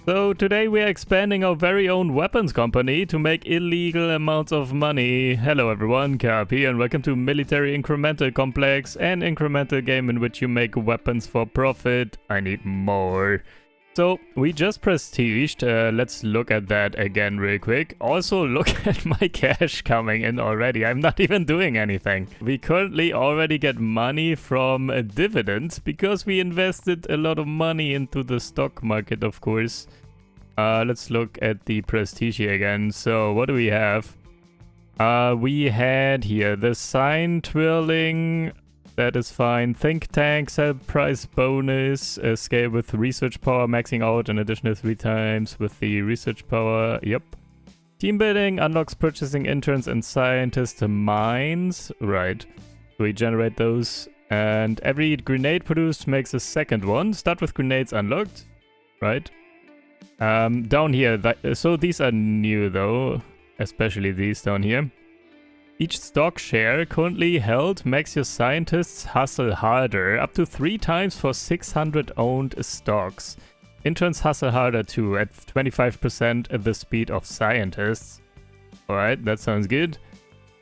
So today we are expanding our very own weapons company to make illegal amounts of money. Hello everyone, KRP, and welcome to Military Incremental Complex, an incremental game in which you make weapons for profit. I need more. So we just prestiged, let's look at that again real quick. Also look at my cash coming in already, I'm not even doing anything. We currently already get money from dividends because we invested a lot of money into the stock market, of course. Let's look at the prestige here again. So what do we have? We had here the sign twirling. That is fine. Think tank, sell price bonus, scale with research power, maxing out an additional 3 times with the research power. Yep. Team building unlocks purchasing interns and scientist mines. Right. We generate those. And every grenade produced makes a second one. Start with grenades unlocked. Right. Down here. So these are new though. Especially these down here. Each stock share currently held makes your scientists hustle harder, up to 3 times for 600 owned stocks. Interns hustle harder too, at 25% the speed of scientists. Alright, that sounds good.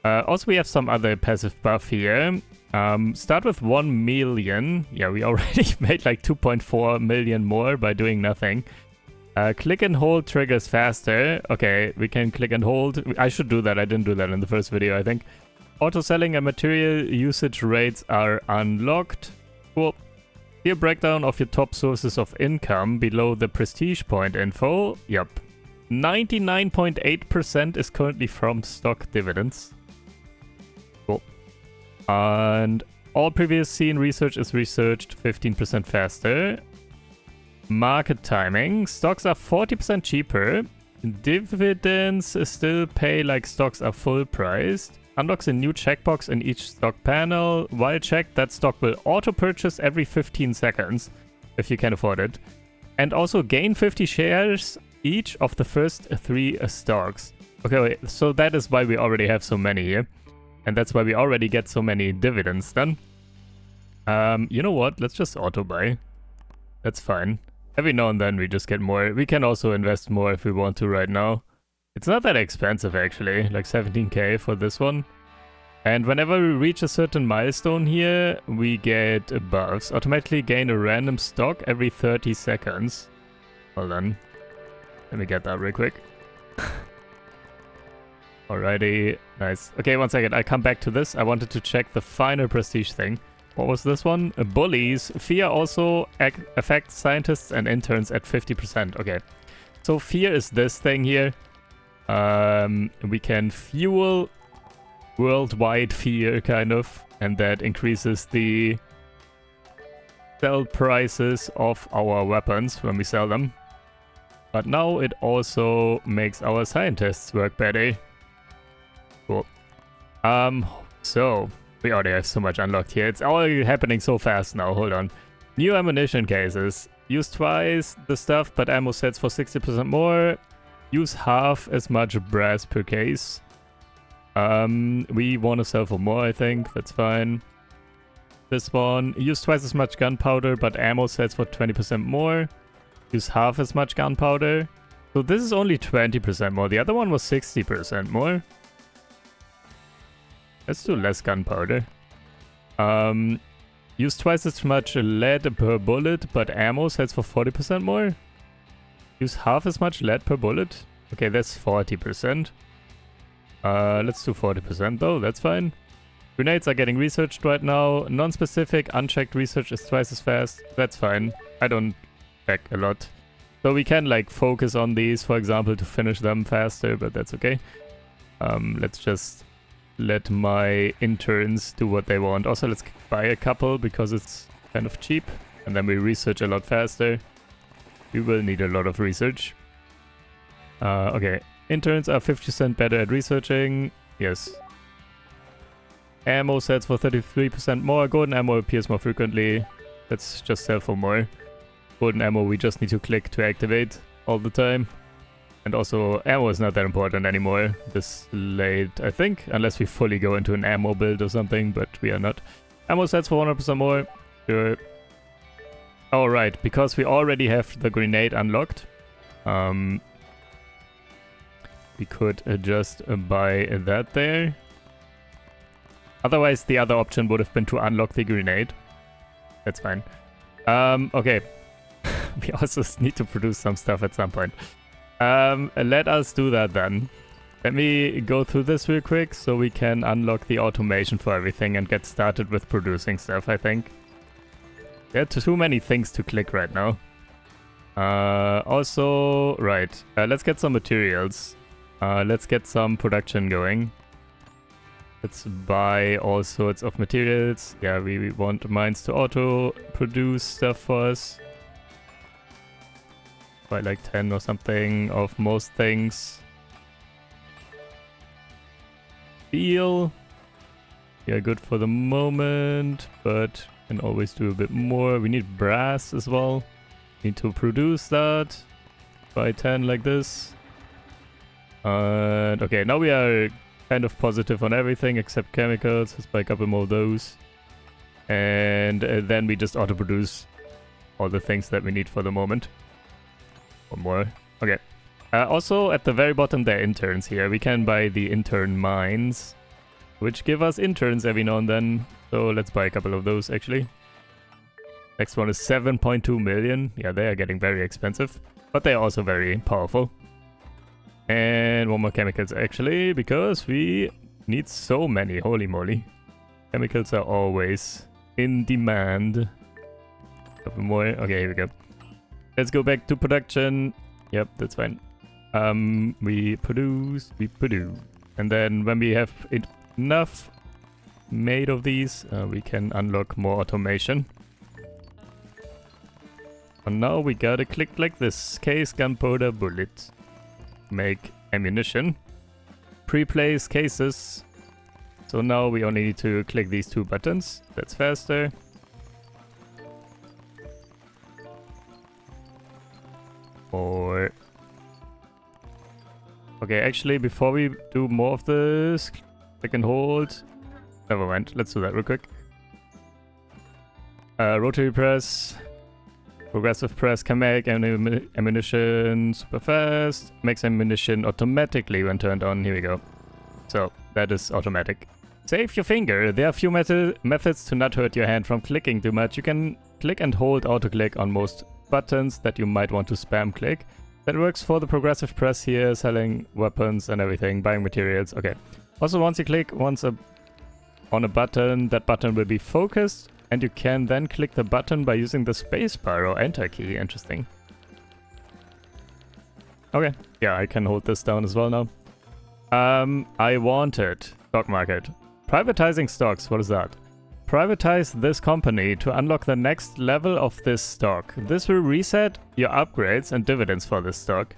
Also we have some other passive buff here. Start with 1 million. Yeah, we already made like 2.4 million more by doing nothing. Click and hold triggers faster. Okay, we can click and hold. I should do that. I didn't do that in the first video, I think. Auto selling and material usage rates are unlocked. Cool. Here, breakdown of your top sources of income below the prestige point info. Yup. 99.8% is currently from stock dividends. Cool. And all previous seen research is researched 15% faster. Market timing. Stocks are 40% cheaper. Dividends still pay like stocks are full priced. Unlocks a new checkbox in each stock panel. While checked, that stock will auto purchase every 15 seconds if you can afford it. And also gain 50 shares each of the first 3 stocks. Okay, wait, so that is why we already have so many here. And that's why we already get so many dividends done. You know what? Let's just auto buy. That's fine. Every now and then we just get more. We can also invest more if we want to right now. It's not that expensive actually, like 17k for this one. And whenever we reach a certain milestone here, we get buffs. Automatically gain a random stock every 30 seconds. Hold on. Let me get that real quick. Alrighty, nice. Okay, one second, I come back to this. I wanted to check the final prestige thing. What was this one? Bullies. Fear also affects scientists and interns at 50%. Okay. So fear is this thing here. We can fuel worldwide fear, kind of. And that increases the sell prices of our weapons when we sell them. But now it also makes our scientists work better. Cool. So... we already have so much unlocked here. It's all happening so fast now. Hold on. New ammunition cases. Use twice the stuff, but ammo sets for 60% more. Use half as much brass per case. We want to sell for more, I think. That's fine. This one. Use twice as much gunpowder, but ammo sets for 20% more. Use half as much gunpowder. So this is only 20% more. The other one was 60% more. Let's do less gunpowder. Use twice as much lead per bullet, but ammo sets for 40% more. Use half as much lead per bullet. Okay, that's 40%. Let's do 40% though, that's fine. Grenades are getting researched right now. Non-specific, unchecked research is twice as fast. That's fine. I don't check a lot. So we can like focus on these, for example, to finish them faster, but that's okay. Let's just... let my interns do what they want. Also, let's buy a couple because it's kind of cheap. And then we research a lot faster. We will need a lot of research. Okay. Interns are 50% better at researching. Yes. Ammo sets for 33% more. Golden ammo appears more frequently. Let's just sell for more. Golden ammo we just need to click to activate all the time. And also, ammo is not that important anymore this late, I think. Unless we fully go into an ammo build or something, but we are not. Ammo sets for 100% more. Sure. Alright, because we already have the grenade unlocked. We could just buy that there. Otherwise, the other option would have been to unlock the grenade. That's fine. Okay. We also need to produce some stuff at some point. Let us do that then. Let me go through this real quick so we can unlock the automation for everything and get started with producing stuff, I think. There are too many things to click right now. Also, right. Let's get some materials. Let's get some production going. Let's buy all sorts of materials. Yeah, we want mines to auto-produce stuff for us. Buy like 10 or something of most things. Steel. Yeah, good for the moment, but can always do a bit more. We need brass as well. Need to produce that. Buy 10 like this. And okay, now we are kind of positive on everything except chemicals. Let's buy a couple more of those. And then we just auto-produce all the things that we need for the moment. One more. Okay. Also, at the very bottom, there are interns here. We can buy the intern mines, which give us interns every now and then. So let's buy a couple of those, actually. Next one is 7.2 million. Yeah, they are getting very expensive, but they are also very powerful. And one more chemicals, actually, because we need so many. Holy moly. Chemicals are always in demand. A couple more. Okay, here we go. Let's go back to production. Yep, that's fine. We produce. And then when we have enough made of these, we can unlock more automation. And now we gotta click like this. Case, gunpowder, bullet. Make ammunition. Pre-place cases. So now we only need to click these two buttons. That's faster. Or... okay, actually, before we do more of this, click and hold. Never mind, let's do that real quick. Rotary press. Progressive press can make ammunition super fast. Makes ammunition automatically when turned on. Here we go. So, that is automatic. Save your finger. There are a few methods to not hurt your hand from clicking too much. You can click and hold auto-click on most buttons that you might want to spam click. That works for the progressive press here, selling weapons and everything, buying materials. Okay. Also, once you click on a button, that button will be focused, and you can then click the button by using the spacebar or enter key. Interesting. Okay. Yeah, I can hold this down as well now. I wanted stock market. Privatizing stocks. What is that? Privatize this company to unlock the next level of this stock. This will reset your upgrades and dividends for this stock.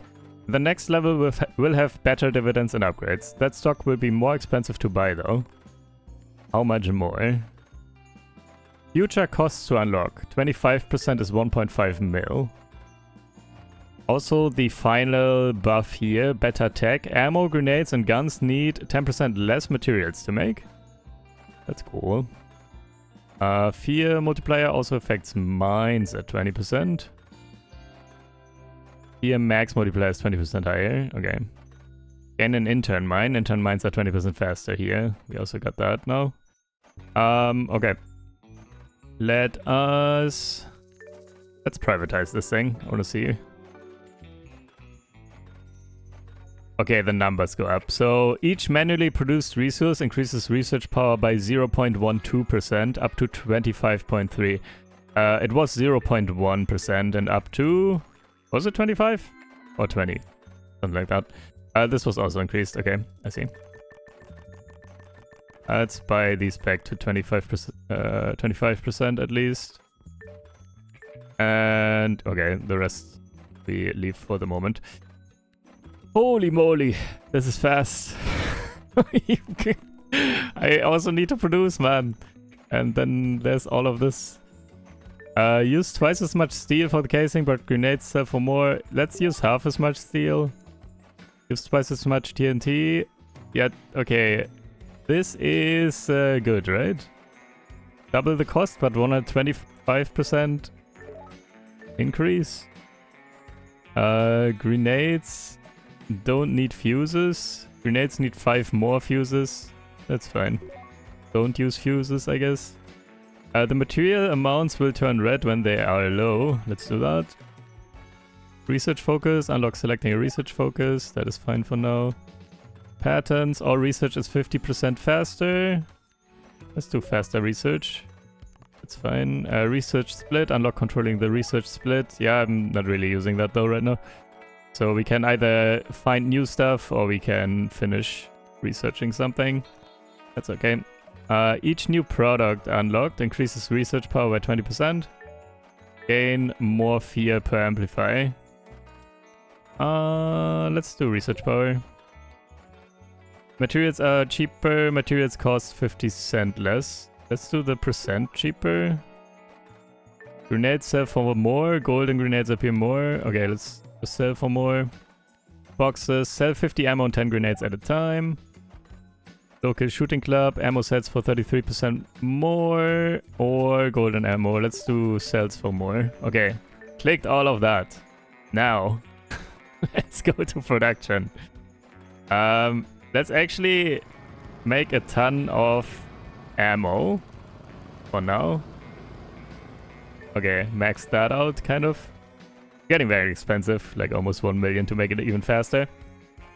The next level will have better dividends and upgrades. That stock will be more expensive to buy though. How much more? Future costs to unlock. 25% is 1.5 mil. Also the final buff here, better tech. Ammo, grenades and guns need 10% less materials to make. That's cool. Fear multiplier also affects mines at 20%. Fear max multiplier is 20% higher. Okay. And an intern mine. Intern mines are 20% faster here. We also got that now. Okay. Let's privatize this thing. I want to see. Okay, the numbers go up. So each manually produced resource increases research power by 0.12% up to 25.3. It was 0.1% and up to... was it 25? Or 20? Something like that. This was also increased. Okay, I see. Let's buy these back to 25%, 25% at least. And okay, the rest we leave for the moment. Holy moly, this is fast. I also need to produce, man. And then there's all of this. Use twice as much steel for the casing, but grenades sell for more. Let's use half as much steel. Use twice as much TNT. Yeah, okay. This is good, right? Double the cost, but 125% increase. Grenades don't need fuses. Grenades need 5 more fuses. That's fine. Don't use fuses, I guess. The material amounts will turn red when they are low. Let's do that. Research focus. Unlock selecting a research focus. That is fine for now. Patterns. All research is 50% faster. Let's do faster research. That's fine. Research split. Unlock controlling the research split. Yeah, I'm not really using that though right now. So we can either find new stuff or we can finish researching something. That's okay. Each new product unlocked increases research power by 20%. Gain more fear per amplify. Let's do research power. Materials are cheaper. Materials cost 50 cents less. Let's do the percent cheaper. Grenades sell for more. Golden grenades appear more. Okay, let's sell for more. Boxes. Sell 50 ammo and 10 grenades at a time. Local shooting club. Ammo sells for 33% more. Or golden ammo. Let's do sells for more. Okay. Clicked all of that. Now. Let's go to production. Let's actually make a ton of ammo for now. Okay, max that out, kind of. Getting very expensive, like almost 1 million to make it even faster.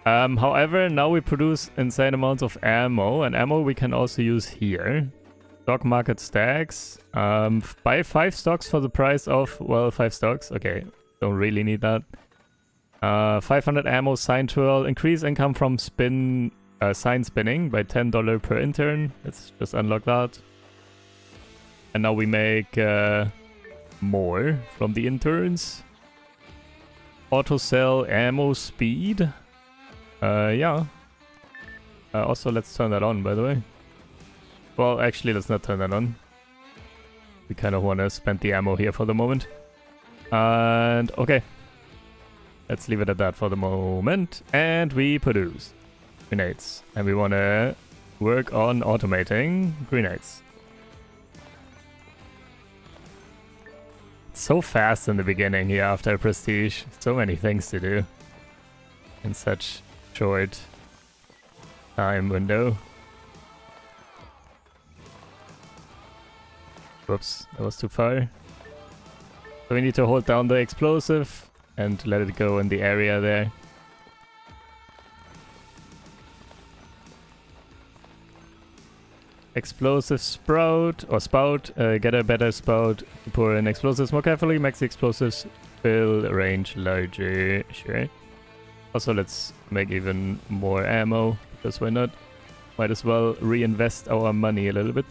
However, now we produce insane amounts of ammo, and ammo we can also use here. Stock market stacks. Buy 5 stocks for the price of, well, 5 stocks. Okay, don't really need that. 500 ammo, sign twirl. Increase income from sign spinning by $10 per intern. Let's just unlock that. And now we make more from the interns. Auto sell ammo speed. Yeah. Also, let's turn that on, by the way. Well, actually, let's not turn that on. We kind of want to spend the ammo here for the moment. And okay. Let's leave it at that for the moment. And we produce grenades. And we want to work on automating grenades. It's so fast in the beginning here after Prestige. So many things to do in such short time window. Whoops, that was too far. So we need to hold down the explosive and let it go in the area there. Explosive sprout or spout. Get a better spout to pour in explosives more carefully. Makes the explosives fill range larger. Sure. Also, let's make even more ammo, because why not? Might as well reinvest our money a little bit.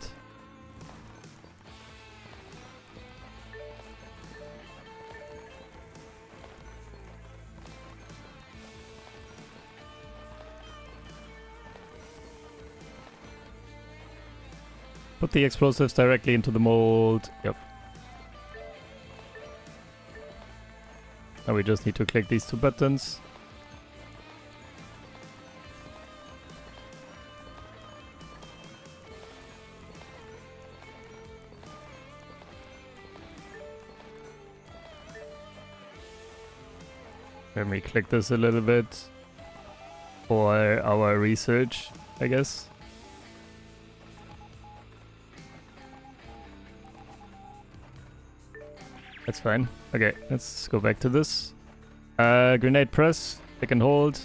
Put the explosives directly into the mold. Yep. Now we just need to click these 2 buttons. Let me click this a little bit for our research, I guess. That's fine. Okay, let's go back to this. Grenade press, pick and hold.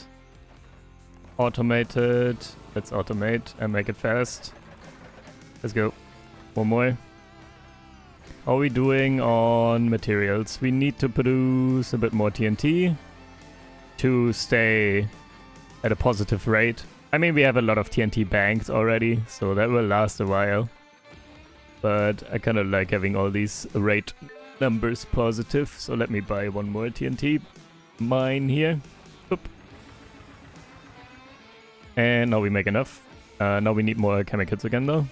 Automated. Let's automate and make it fast. Let's go. One more. How are we doing on materials? We need to produce a bit more TNT to stay at a positive rate. I mean, we have a lot of TNT banked already, so that will last a while. But I kind of like having all these rate numbers positive, so let me buy one more TNT mine here. Oop. And now we make enough. Now we need more chemicals again though.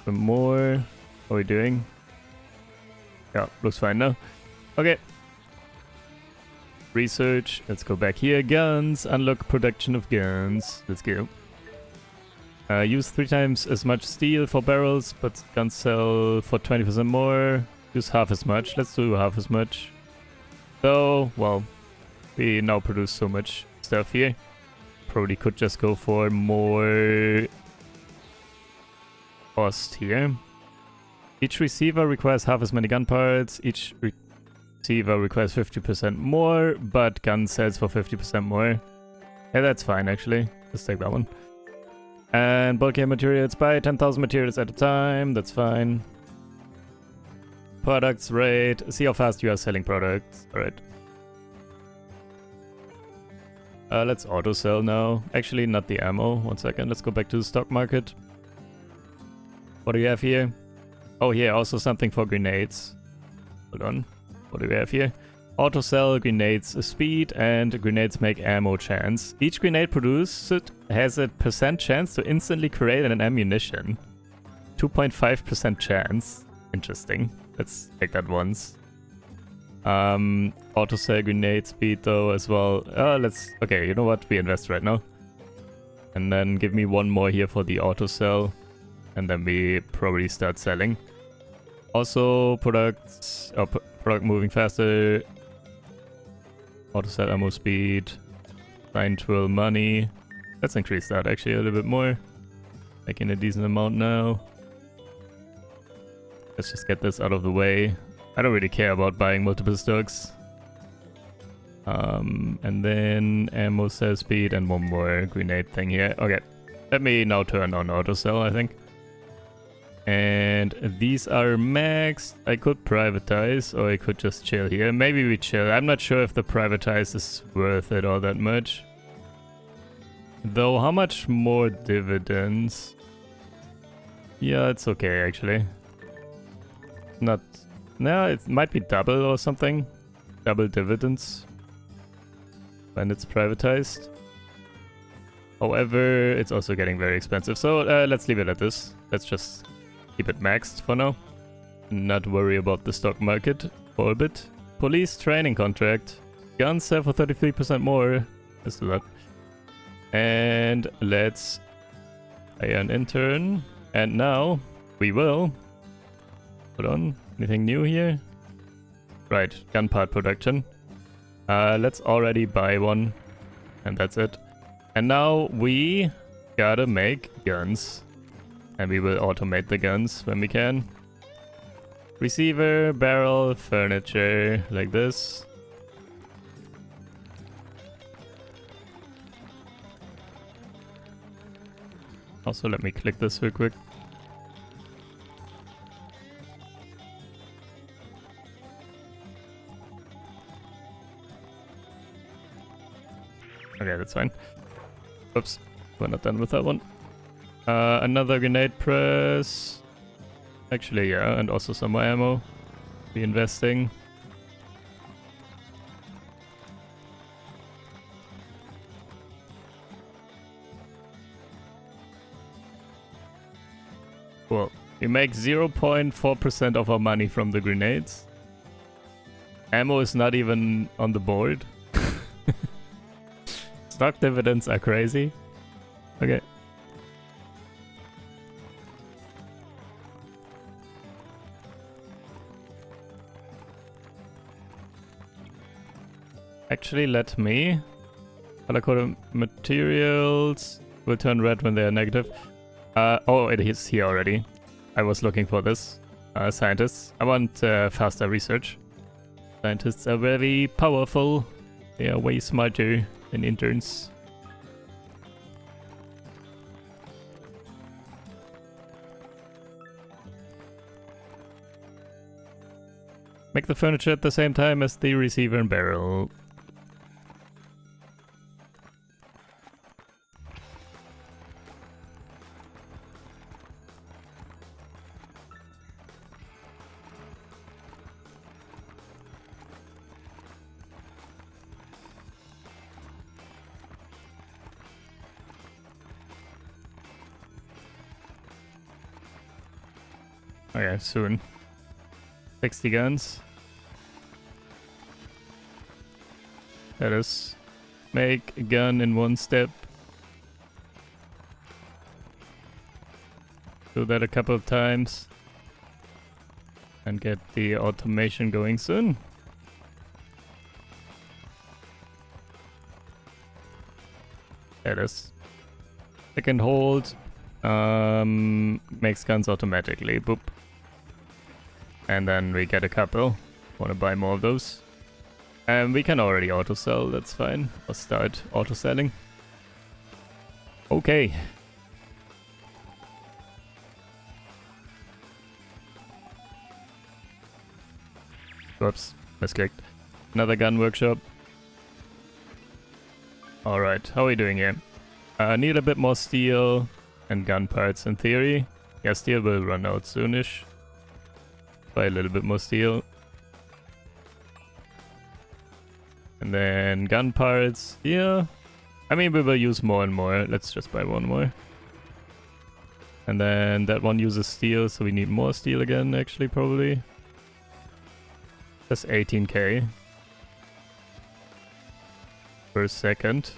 Some more. How are we doing? Yeah, looks fine now. Okay. Research. Let's go back here. Guns. Unlock production of guns. Let's go. Use 3 times as much steel for barrels, but guns sell for 20% more. Use half as much. Let's do half as much. So, well, we now produce so much stuff here. Probably could just go for more cost here. Each receiver requires half as many gun parts. Each receiver requires 50% more, but gun sells for 50% more. Yeah, that's fine actually. Let's take that one. And bulkier materials, buy 10,000 materials at a time. That's fine. Products rate. See how fast you are selling products. Alright. Let's auto sell now. Actually, not the ammo. 1 second. Let's go back to the stock market. What do you have here? Oh, yeah, also something for grenades. Hold on. What do we have here? Auto sell grenades speed, and grenades make ammo chance. Each grenade produced has a % chance to instantly create an ammunition. 2.5% chance. Interesting. Let's take that once. Auto sell grenade speed though as well. Okay, you know what? We invest right now. And then give me one more here for the auto sell. And then we probably start selling. Also, products, product moving faster. Auto sell ammo speed. Sign twirl money. Let's increase that actually a little bit more. Making a decent amount now. Let's just get this out of the way. I don't really care about buying multiple stocks. And then ammo sell speed and one more grenade thing here. Okay, let me now turn on auto sell, I think. And these are maxed. I could privatize or I could just chill here. Maybe we chill. I'm not sure if the privatize is worth it all that much. Though, how much more dividends? Yeah, it's okay actually. Not... No, it might be double or something. Double dividends. When it's privatized. However, it's also getting very expensive. So let's leave it at this. Let's just keep it maxed for now. Not worry about the stock market for a bit. Police training contract. Guns sell for 33% more. Let's do that. And let's hire an intern. And now we will... Hold on. Anything new here? Right, gun part production. Let's already buy one. And that's it. And now we gotta make guns. And we will automate the guns when we can. Receiver, barrel, furniture, like this. Also, let me click this real quick. Okay, that's fine. Oops, we're not done with that one. Another grenade press. Actually, yeah, and also some more ammo. Be investing. Cool. We make 0.4% of our money from the grenades. Ammo is not even on the board. Stock dividends are crazy. Okay. Actually, let me. Color code materials will turn red when they are negative. Oh, it is here already. I was looking for this. Scientists. I want faster research. Scientists are very powerful. They are way smarter than interns. Make the furniture at the same time as the receiver and barrel. Okay, soon. 60 guns. Let us make a gun in one step. do that a couple of times and get the automation going soon. There it is. Second hold makes guns automatically. Boop. And then we get a couple. Want to buy more of those. And we can already auto sell, that's fine. I'll start auto selling. Okay. Whoops, misclicked. Another gun workshop. Alright, how are we doing here? Need a bit more steel and gun parts in theory. Yeah, steel will run out soonish. Buy a little bit more steel. And then gun parts, yeah. I mean, we will use more and more. Let's just buy one more. And then that one uses steel, so we need more steel again, actually, probably. That's 18k per second.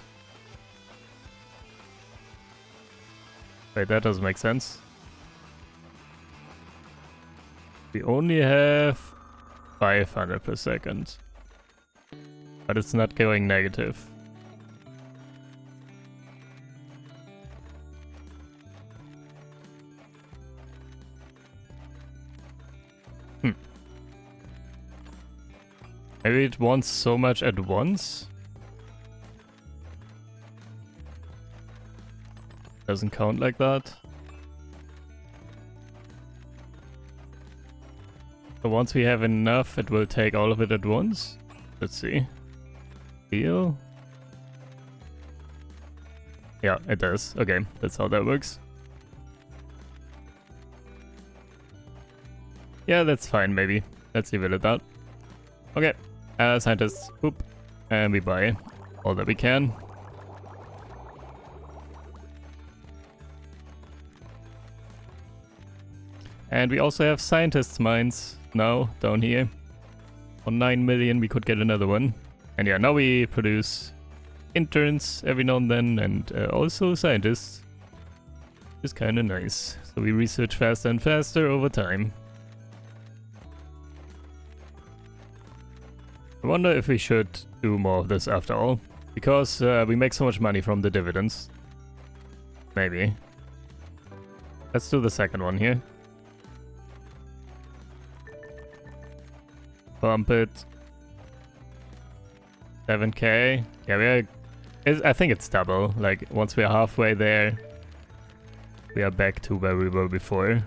Wait, that doesn't make sense. We only have 500 per second. But it's not going negative. Maybe it wants so much at once? Doesn't count like that. So once we have enough, it will take all of it at once? Let's see. Deal? Yeah, it does. Okay, that's how that works. Yeah, that's fine, maybe. Let's leave it at that. Okay, scientists, boop, and we buy all that we can. And we also have scientists' mines now down here. On 9 million, we could get another one. And yeah, now we produce interns every now and then, and also scientists. It's kind of nice. So we research faster and faster over time. I wonder if we should do more of this after all. Because we make so much money from the dividends. Maybe. Let's do the second one here. Bump it. 7k. Yeah, I think it's double. Like, once we're halfway there, we are back to where we were before.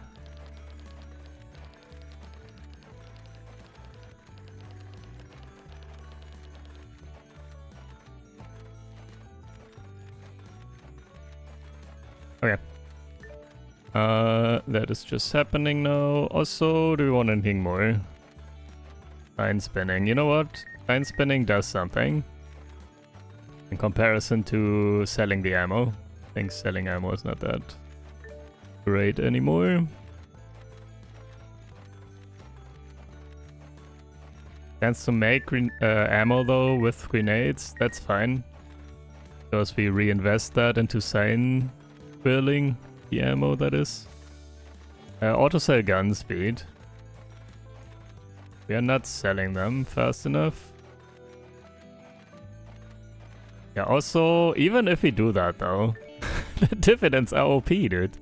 Okay. That is just happening now. Also, do we want anything more? Line spinning. You know what? Line spinning does something. In comparison to selling the ammo. I think selling ammo is not that great anymore. Chance to make ammo though with grenades, that's fine. Because we reinvest that into sign filling the ammo, that is. Auto sell gun speed. We are not selling them fast enough. Yeah, also, even if we do that though, the dividends are OP, dude.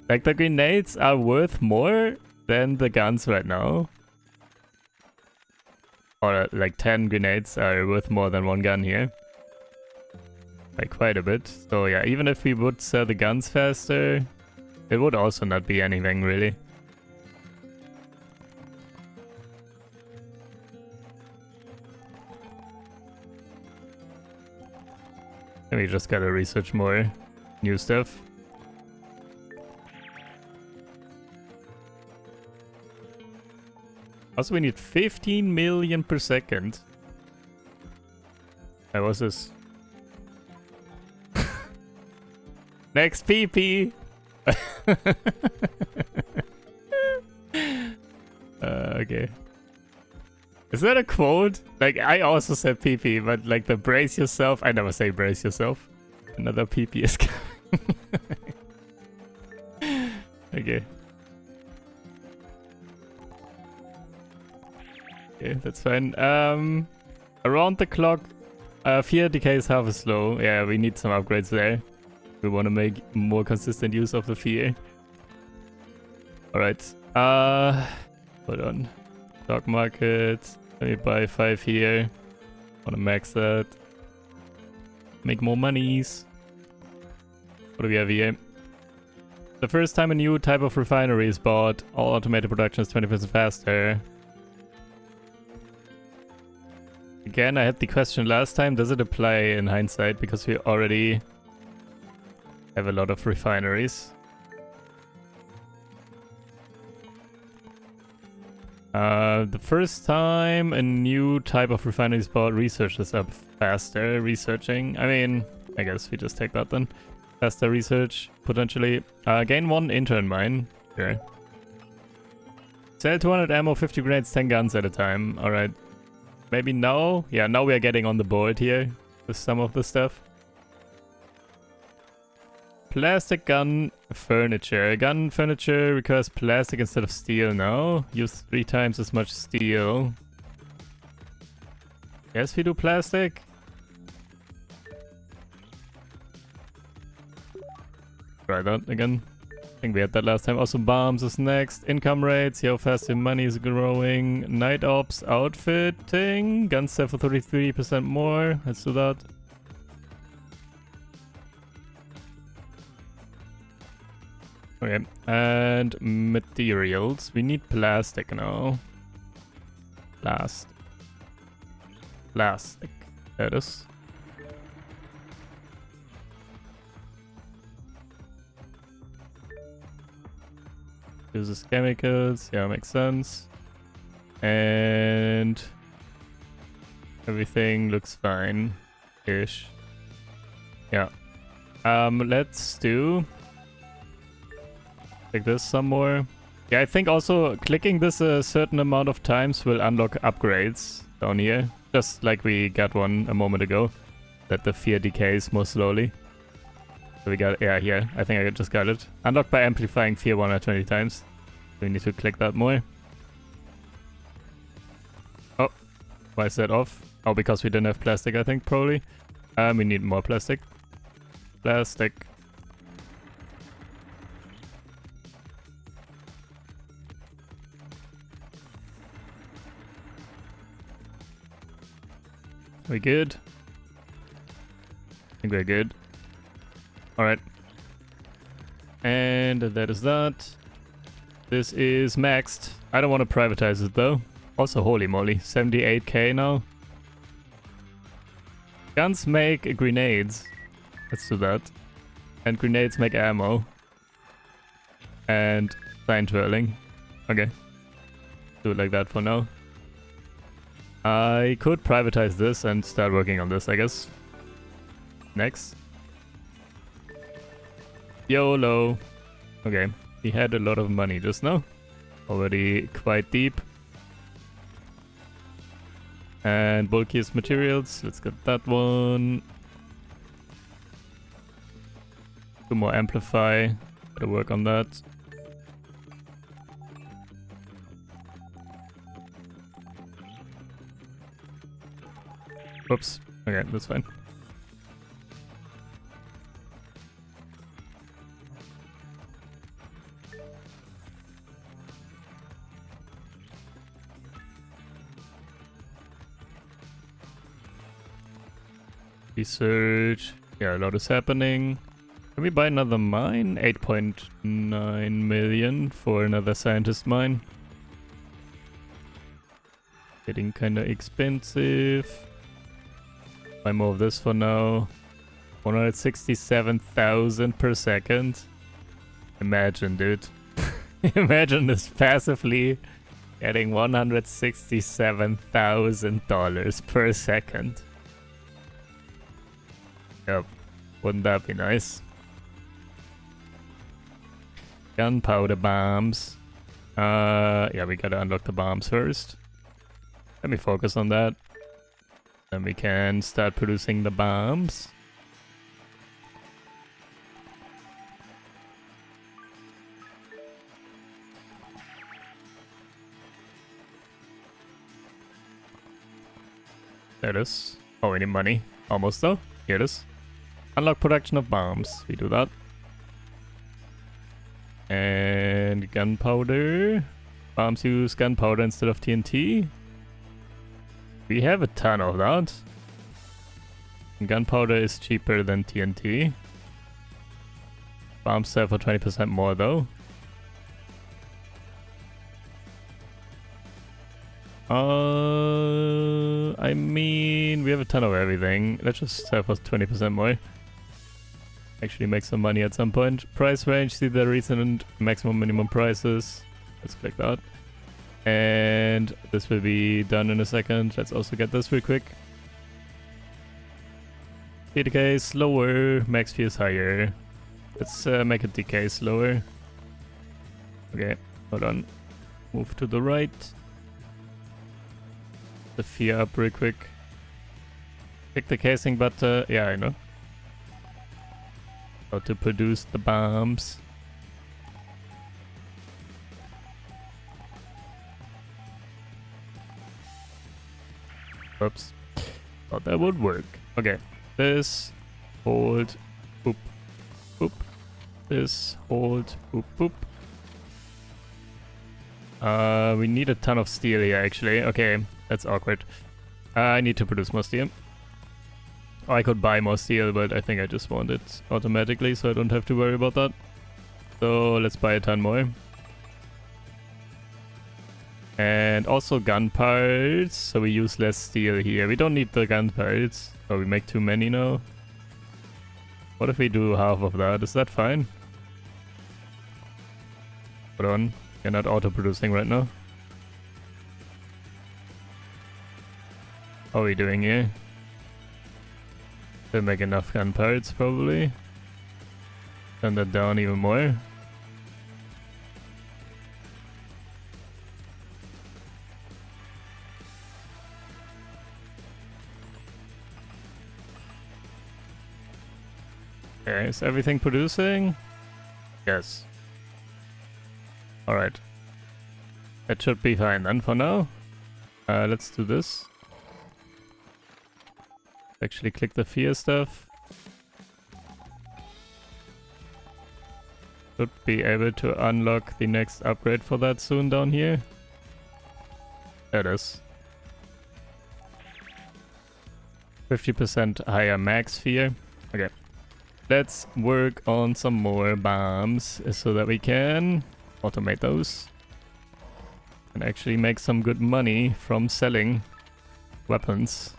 Like, the grenades are worth more than the guns right now. Or like 10 grenades are worth more than one gun here. Like, quite a bit. So yeah, even if we would sell the guns faster, it would also not be anything really. We just gotta research more new stuff. Also, we need 15 million per second. What's this? Next PP! Okay. Is that a quote? Like, I also said PP, but like the brace yourself, I never say brace yourself. Another PP is coming. Okay. Okay, that's fine. Around the clock, fear decays half as slow. Yeah, we need some upgrades there. We want to make more consistent use of the fear. Alright. Hold on. Stock market. Let me buy 5 here. Want to max that. Make more monies. What do we have here? The first time a new type of refinery is bought, all automated production is 20% faster. Again, I had the question last time, does it apply in hindsight? Because we already have a lot of refineries. The first time a new type of refinery is bought, research is up faster. Researching, I mean, I guess we just take that then. Faster research, potentially. Gain 1 intern mine. Sure. Sell 200 ammo, 50 grenades, 10 guns at a time. Alright. Maybe now? Yeah, now we are getting on the board here with some of the stuff. Plastic gun furniture. Gun furniture requires plastic instead of steel now. Use 3 times as much steel. Yes, we do plastic. Try that again. I think we had that last time. Also, bombs is next. Income rates. See how fast your money is growing. Night ops outfitting. Guns sell for 33% more. Let's do that. Okay, and materials. We need plastic now. Plastic. There it is. Uses chemicals. Yeah, makes sense. And everything looks fine-ish. Yeah. Let's do... Take this some more. Yeah, I think also clicking this a certain amount of times will unlock upgrades down here. Just like we got one a moment ago. That the fear decays more slowly. So we got, yeah, here. I think I just got it. Unlocked by amplifying fear 120 times. We need to click that more. Oh, why is that off? Oh, because we didn't have plastic, I think, probably. We need more plastic. Plastic. We good? I think we're good. Alright. And that is that. This is maxed. I don't want to privatize it though. Also, holy moly, 78k now. Guns make grenades. Let's do that. And grenades make ammo. And sign twirling. Okay. Do it like that for now. I could privatize this and start working on this, I guess. Next. YOLO. Okay, we had a lot of money just now. Already quite deep. And bulkiest materials. Let's get that one. 2 more amplify. Gotta work on that. Oops. Okay, that's fine. Research. Yeah, a lot is happening. Can we buy another mine? 8.9 million for another scientist mine. Getting kinda expensive. Buy more of this for now. 167,000 per second. Imagine, dude. Imagine this passively getting $167,000 per second. Yep. Wouldn't that be nice? Gunpowder bombs. Yeah, we gotta unlock the bombs first. Let me focus on that. Then we can start producing the bombs. There it is. Oh, we need money. Almost though. Here it is. Unlock production of bombs. We do that. And gunpowder. Bombs use gunpowder instead of TNT. We have a ton of that. Gunpowder is cheaper than TNT. Bombs sell for 20% more though. I mean, we have a ton of everything. Let's just sell for 20% more. Actually make some money at some point. Price range, see the recent maximum minimum prices. Let's click that. And this will be done in a second. Let's also get this real quick. Decay slower, max feels higher. Let's make it decay slower. Okay, hold on. Move to the right. The fear up real quick. Pick the casing, but yeah, I know. How to produce the bombs. Oops. Thought that would work. Okay. This, hold, boop, boop. This, hold, boop, boop. We need a ton of steel here, actually. Okay, that's awkward. I need to produce more steel. Oh, I could buy more steel, but I think I just want it automatically, so I don't have to worry about that. So let's buy a ton more. And also gun parts, so we use less steel here. We don't need the gun parts. Oh, we make too many now. What if we do half of that? Is that fine? Hold on. You're not auto-producing right now. How are we doing here? We'll make enough gun parts, probably. Turn that down even more. Okay, is everything producing? Yes. Alright. That should be fine then for now. Let's do this. Actually click the fear stuff. Should be able to unlock the next upgrade for that soon down here. There it is. 50% higher max fear. Okay. Let's work on some more bombs so that we can automate those. And actually make some good money from selling weapons.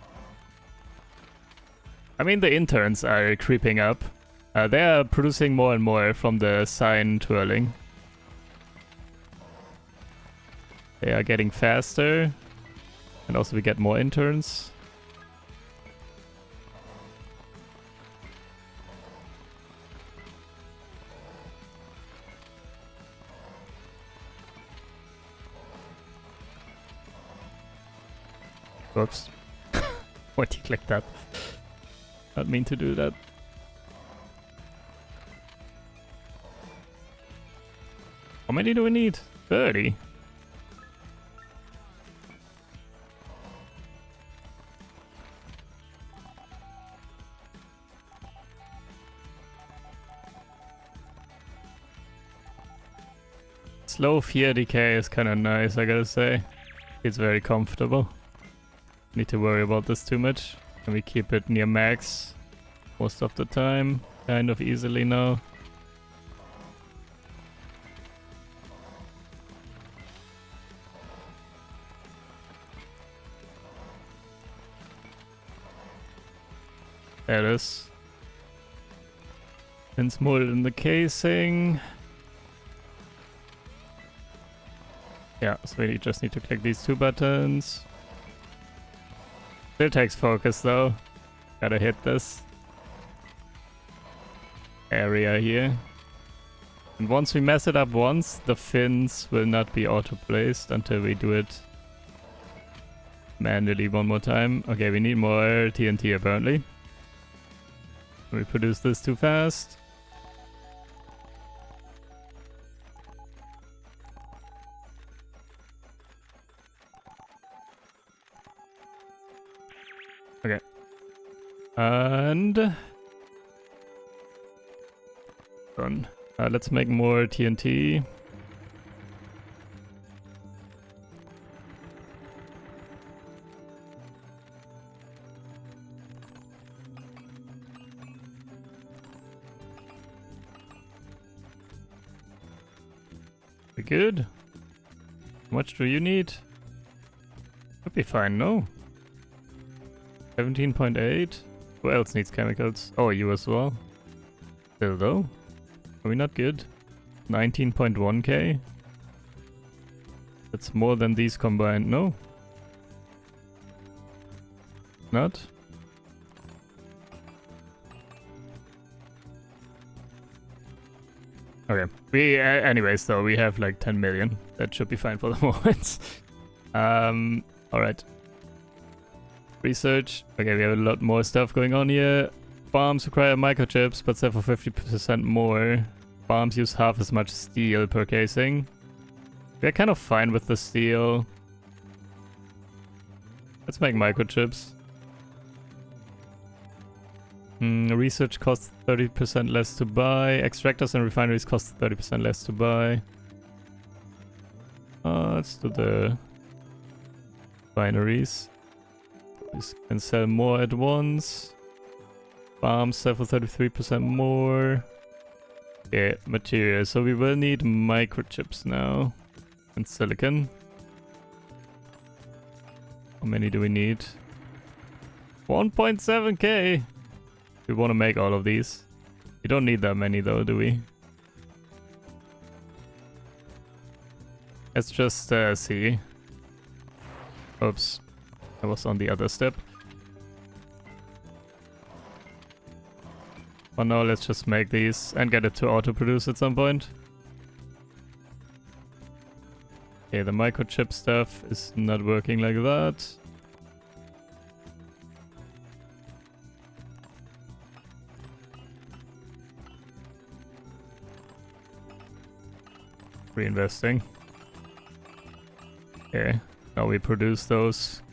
I mean, the interns are creeping up. They are producing more and more from the sign twirling. They are getting faster. And also we get more interns. Whoops. What you clicked that? Not mean to do that. How many do we need? 30. Slow fear decay is kind of nice, I gotta say. It's very comfortable. Need to worry about this too much. And we keep it near max most of the time, kind of easily now. There it is. It's molded in the casing. Yeah, so we just need to click these two buttons. Still takes focus though. Gotta hit this area here. And once we mess it up once, the fins will not be auto-placed until we do it manually one more time. Okay, we need more TNT apparently. We produce this too fast. And done. Let's make more TNT. We good? How much do you need? Should be fine, no? 17.8? Who else needs chemicals? Oh, you as well. Still though? Are we not good? 19.1k? That's more than these combined, no? Not? Okay. We, anyways, though, we have like 10 million. That should be fine for the moment. Alright. Research. Okay, we have a lot more stuff going on here. Farms require microchips, but sell for 50% more. Farms use half as much steel per casing. We're kind of fine with the steel. Let's make microchips. Research costs 30% less to buy. Extractors and refineries cost 30% less to buy. Let's do the refineries. This can sell more at once. Farms sell for 33% more. Yeah, materials. So we will need microchips now. And silicon. How many do we need? 1.7k! We want to make all of these. We don't need that many though, do we? Let's just see. Oops. I was on the other step. For now, let's just make these and get it to auto-produce at some point. Okay, the microchip stuff is not working like that. Reinvesting. Okay, now we produce those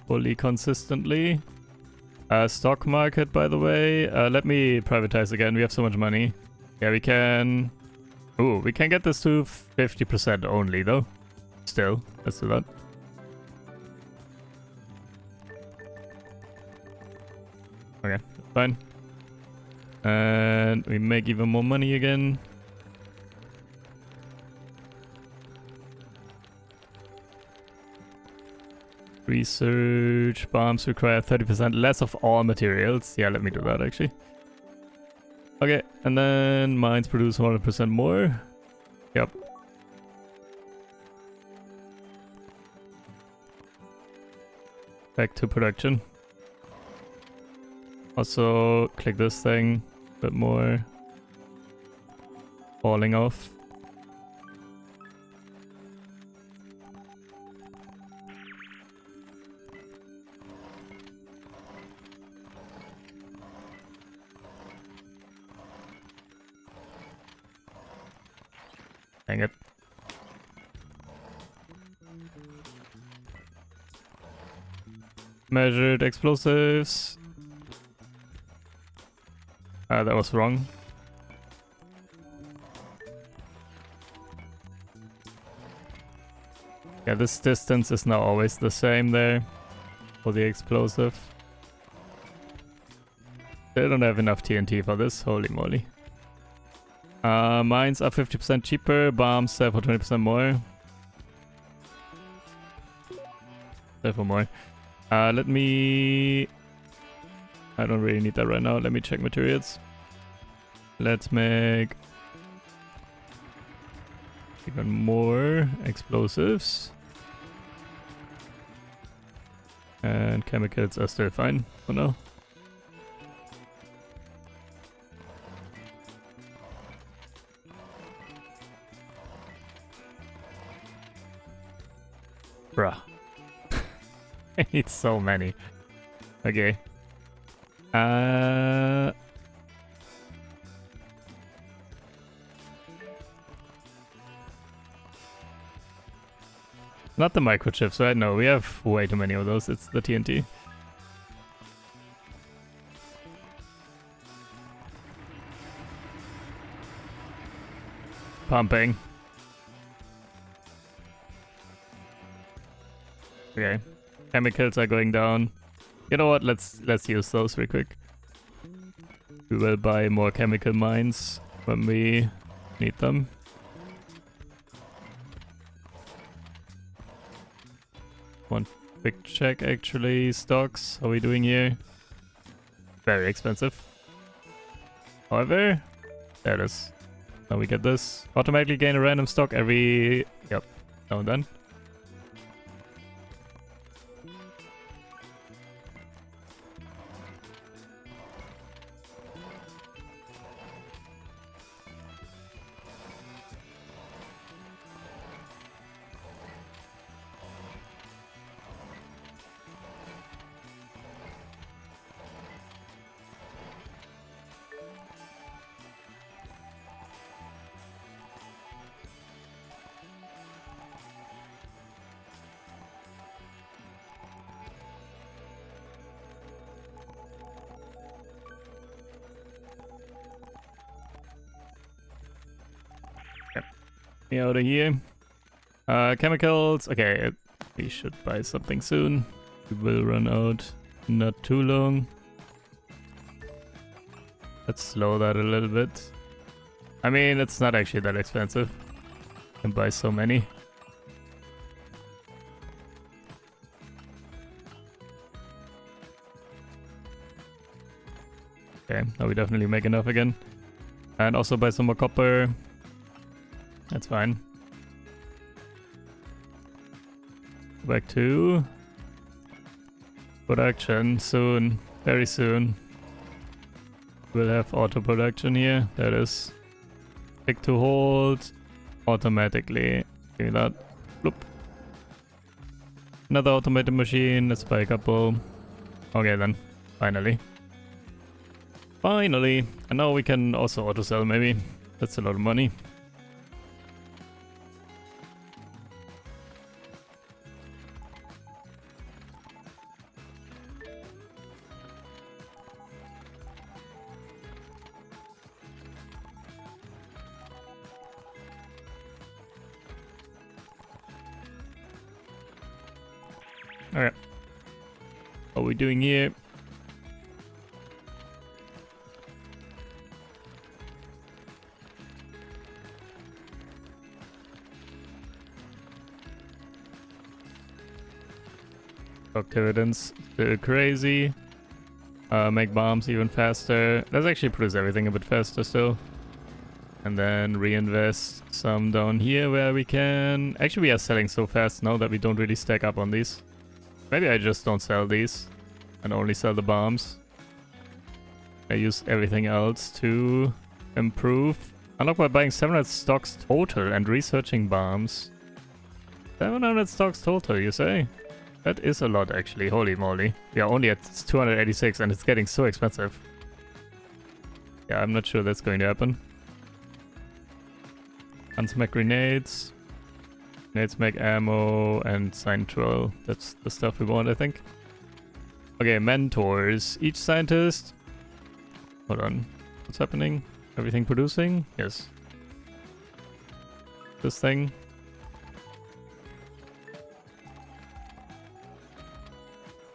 fully consistently. Stock market, by the way. Let me privatize again. We have so much money. Yeah, we can... Ooh, we can get this to 50% only, though. Still, let's do that. Okay, fine. And we make even more money again. Research bombs require 30% less of all materials. Yeah, let me do that actually. Okay, and then mines produce 100% more. Yep. Back to production. Also, click this thing a bit more. Falling off. Dang it. Measured explosives. That was wrong. Yeah, this distance is now always the same there for the explosive. They don't have enough TNT for this, holy moly. Mines are 50% cheaper, bombs sell for 20% more. Sell for more. Let me... I don't really need that right now. Let me check materials. Let's make even more explosives. And chemicals are still fine for now. Bruh. I need so many. Okay. Not the microchips, right? No, we have way too many of those. It's the TNT. pumping. Okay. Chemicals are going down. You know what? Let's use those real quick. We will buy more chemical mines when we need them. One quick check actually. Stocks. How are we doing here? Very expensive. However, there it is. Now we get this. Automatically gain a random stock every... Yep. Now and then. Me out of here. Chemicals. Okay, we should buy something soon. We will run out not too long. Let's slow that a little bit. I mean, it's not actually that expensive. You can buy so many. Okay, now we definitely make enough again. And also buy some more copper. That's fine. Back to production soon. Very soon. We'll have auto production here. That is. Pick to hold automatically. Give me that. Bloop. Another automated machine. Let's buy a couple. Okay then. Finally. Finally. And now we can also auto sell maybe. That's a lot of money. Alright. What are we doing here? Stock dividends, still crazy. Make bombs even faster. Let's actually produce everything a bit faster still. And then reinvest some down here where we can. Actually, we are selling so fast now that we don't really stack up on these. Maybe I just don't sell these and only sell the bombs. I use everything else to improve. Unlock by buying 700 stocks total and researching bombs. 700 stocks total, you say? That is a lot actually, holy moly. We are only at 286 and it's getting so expensive. Yeah, I'm not sure that's going to happen. Unsmack grenades. Grenades make ammo and Cyntril. That's the stuff we want, I think. Okay, mentors. Each scientist... Hold on. What's happening? Everything producing? Yes. This thing.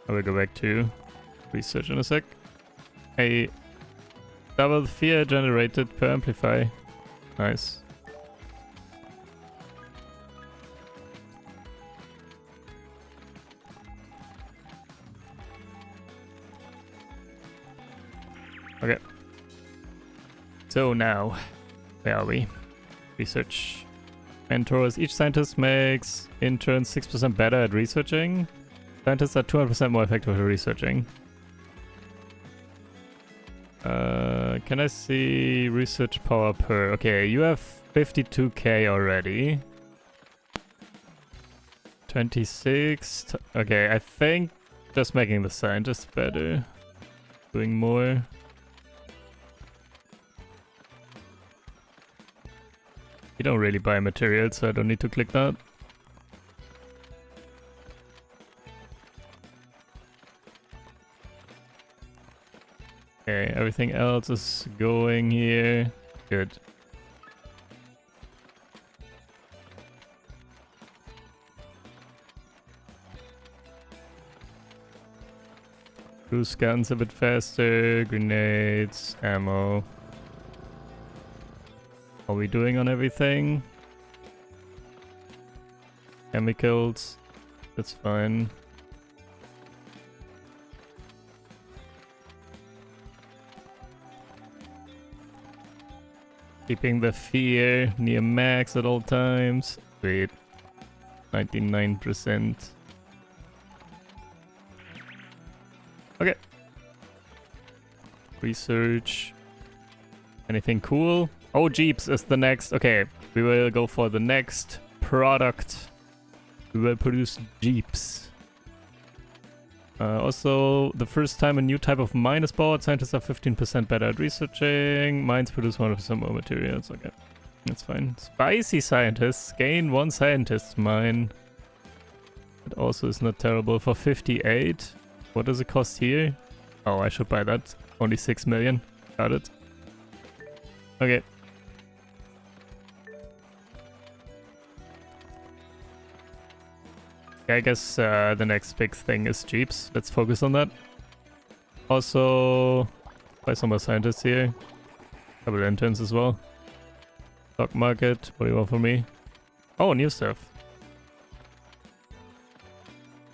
I will go back to research in a sec. A double fear generated per amplify. Nice. Okay. So now, where are we? Research. Mentors. Each scientist makes interns 6% better at researching. Scientists are 200% more effective at researching. Can I see research power per? Okay, you have 52k already. 26. Okay, I think just making the scientists better. Doing more. You don't really buy materials, so I don't need to click that. Okay, everything else is going here. Good. Cruise guns a bit faster, grenades, ammo. Are we doing on everything? Chemicals, that's fine. Keeping the fear near max at all times. Sweet. 99%. Okay. Research. Anything cool? Oh, Jeeps is the next. Okay, we will go for the next product. We will produce Jeeps. Also, the first time a new type of mine is bought, scientists are 15% better at researching. Mines produce 1% more materials. Okay, that's fine. Spicy scientists gain 1 scientist mine. It also is not terrible for 58. What does it cost here? Oh, I should buy that. Only 6 million. Got it. Okay. I guess the next big thing is Jeeps. Let's focus on that. Also, buy some more scientists here. Couple interns as well. Stock market. What do you want from me? Oh, new stuff.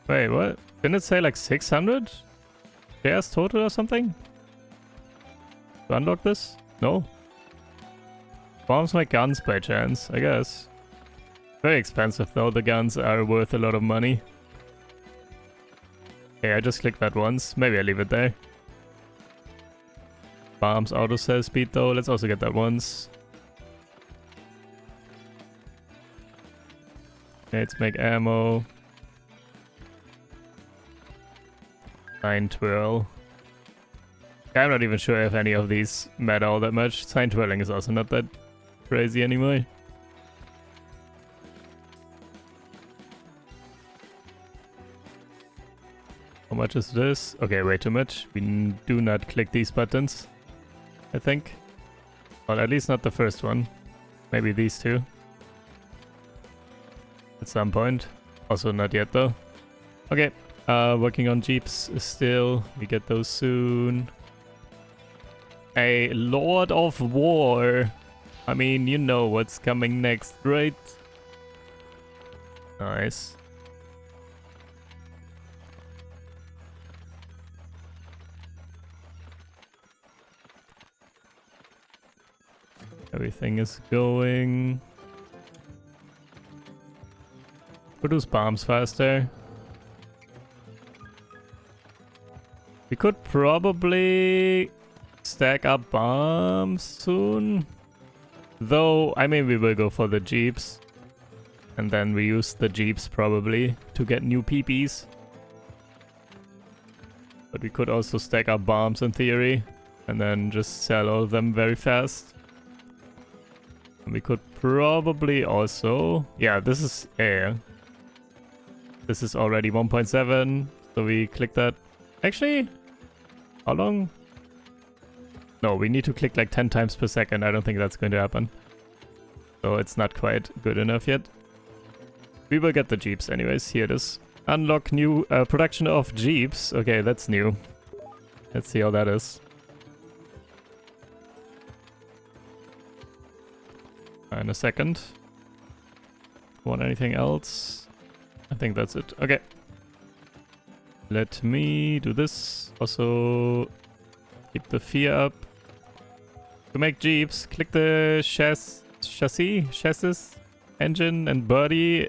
Wait, what? Didn't it say like 600 shares total or something? To unlock this? No. Bombs my guns by chance, I guess. Very expensive though, the guns are worth a lot of money. Okay, I just clicked that once. Maybe I leave it there. Bombs auto cell speed though, let's also get that once. Okay, let's make ammo. 9 twirl. I'm not even sure if any of these matter all that much. Sign twirling is also not that crazy anymore. How much is this? Okay, way too much. We do not click these buttons, I think. Well, at least not the first one. Maybe these two. At some point. Also not yet though. Okay, working on Jeeps still. We get those soon. A Lord of War. I mean, you know what's coming next, right? Nice. Everything is going. Produce bombs faster. We could probably stack up bombs soon. Though, I mean, we will go for the Jeeps. And then we use the Jeeps probably to get new PPs. But we could also stack up bombs in theory. And then just sell all of them very fast. And we could probably also... Yeah, this is air. This is already 1.7. So we click that. Actually, how long? No, we need to click like 10 times per second. I don't think that's going to happen. So it's not quite good enough yet. We will get the Jeeps anyways. Here it is. Unlock new production of Jeeps. Okay, that's new. Let's see how that is. In a second. Want anything else? I think that's it. Okay. Let me do this. Also, keep the fear up. To make Jeeps, click the chassis, engine, and body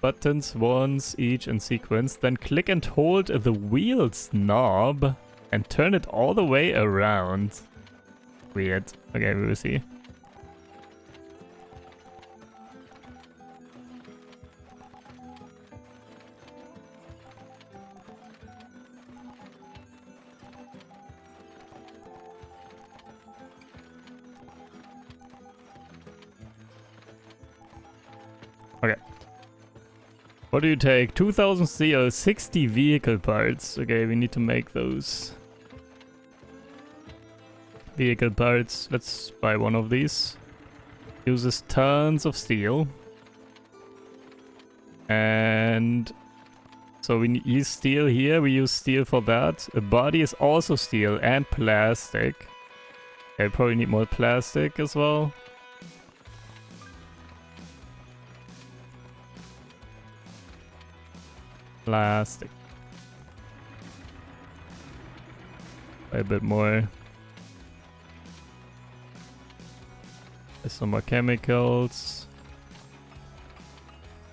buttons once each in sequence. Then click and hold the wheels knob and turn it all the way around. Weird. Okay, we will see. Okay. What do you take? 2000 steel, 60 vehicle parts. Okay, we need to make those. Vehicle parts. Let's buy one of these. Uses tons of steel. And So we use steel here, we use steel for that. A body is also steel and plastic. Okay, probably need more plastic as well. Plastic. A bit more. There's some more chemicals.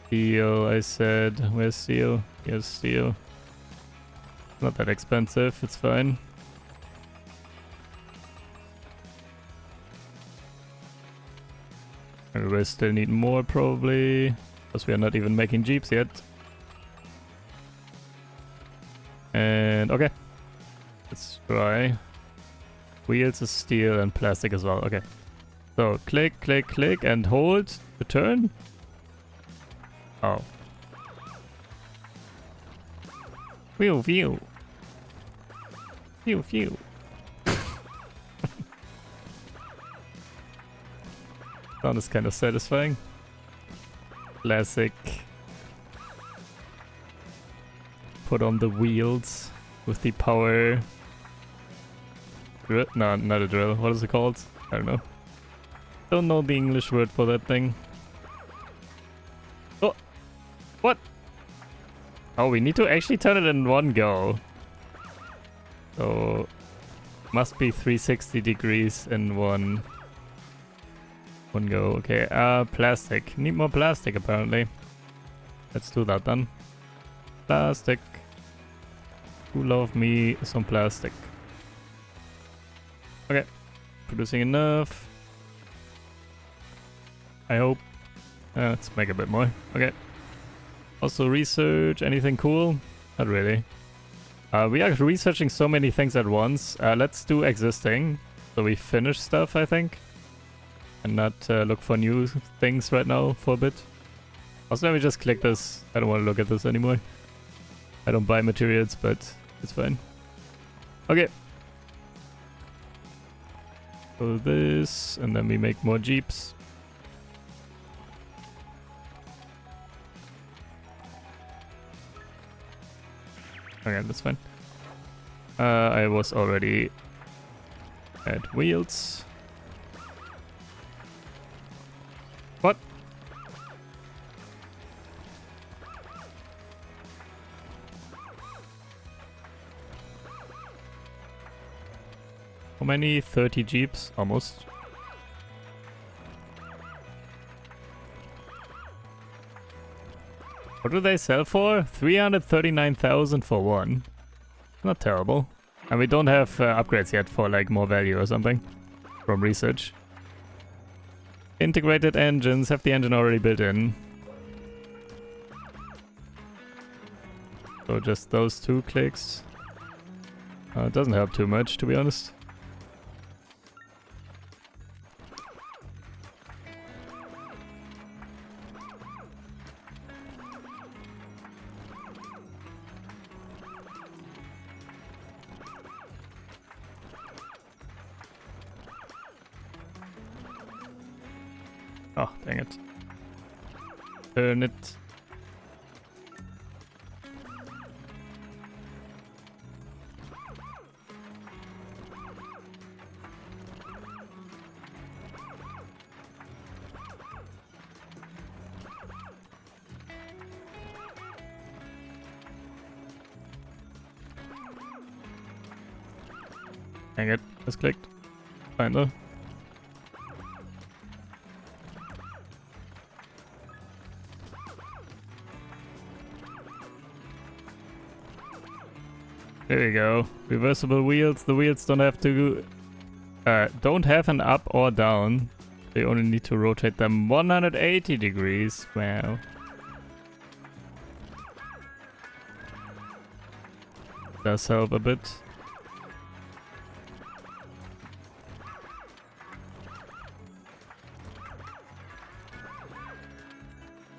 Steel, I said. Where's steel? Here's steel. Not that expensive, it's fine. And we still need more probably, because we are not even making jeeps yet. And okay, let's try. Wheels is steel and plastic as well. Okay, so click, click, click, and hold to turn. Oh. Phew, phew. Phew, phew. Sound is kind of satisfying. Classic. Put on the wheels with the power. Drill? No, not a drill. What is it called? I don't know. Don't know the English word for that thing. Oh! What? Oh, we need to actually turn it in one go. So, must be 360 degrees in one go. Okay, plastic. Need more plastic apparently. Let's do that then. Plastic. Who love me some plastic? Okay, producing enough. I hope. Let's make a bit more. Okay. Also research, anything cool? Not really. We are researching so many things at once. Let's do existing. So we finish stuff, I think. And not look for new things right now for a bit. Also, let me just click this. I don't want to look at this anymore. I don't buy materials, but it's fine. Okay. So this, and then we make more jeeps. Okay, that's fine. I was already at wheels. What? How many? 30 jeeps? Almost. What do they sell for? 339,000 for one. Not terrible. And we don't have upgrades yet for like more value or something from research. Integrated engines, have the engine already built in. So just those two clicks. It doesn't help too much, to be honest. Oh, dang it. Turn it. Dang it, just clicked. Fine though. There we go. Reversible wheels. The wheels don't have to don't have an up or down. They only need to rotate them 180 degrees. Wow. Does help a bit.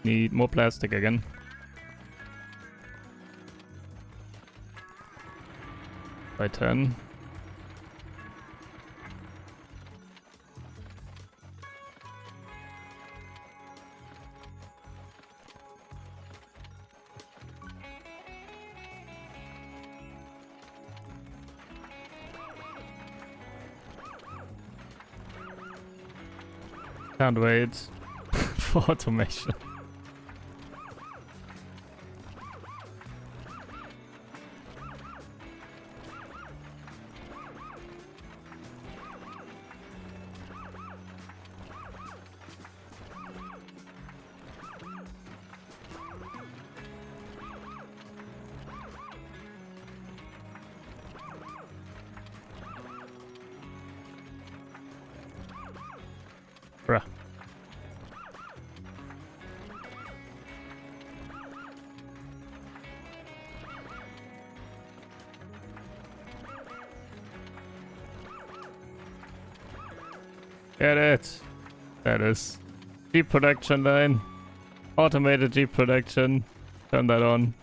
Need more plastic again. By 10. Can't wait for automation. Bruh. Get it. That is Jeep production line. Automated Jeep production. Turn that on.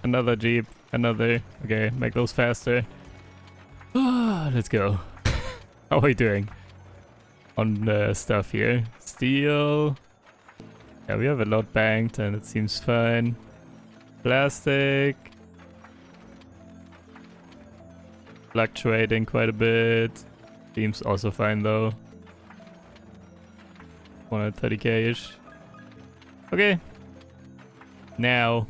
Another Jeep. Another. Okay, make those faster. Let's go. How are we doing on the stuff here? Steel. Yeah, we have a lot banked and it seems fine. Plastic. Fluctuating quite a bit. Seems also fine though. 130k-ish. Okay. Now.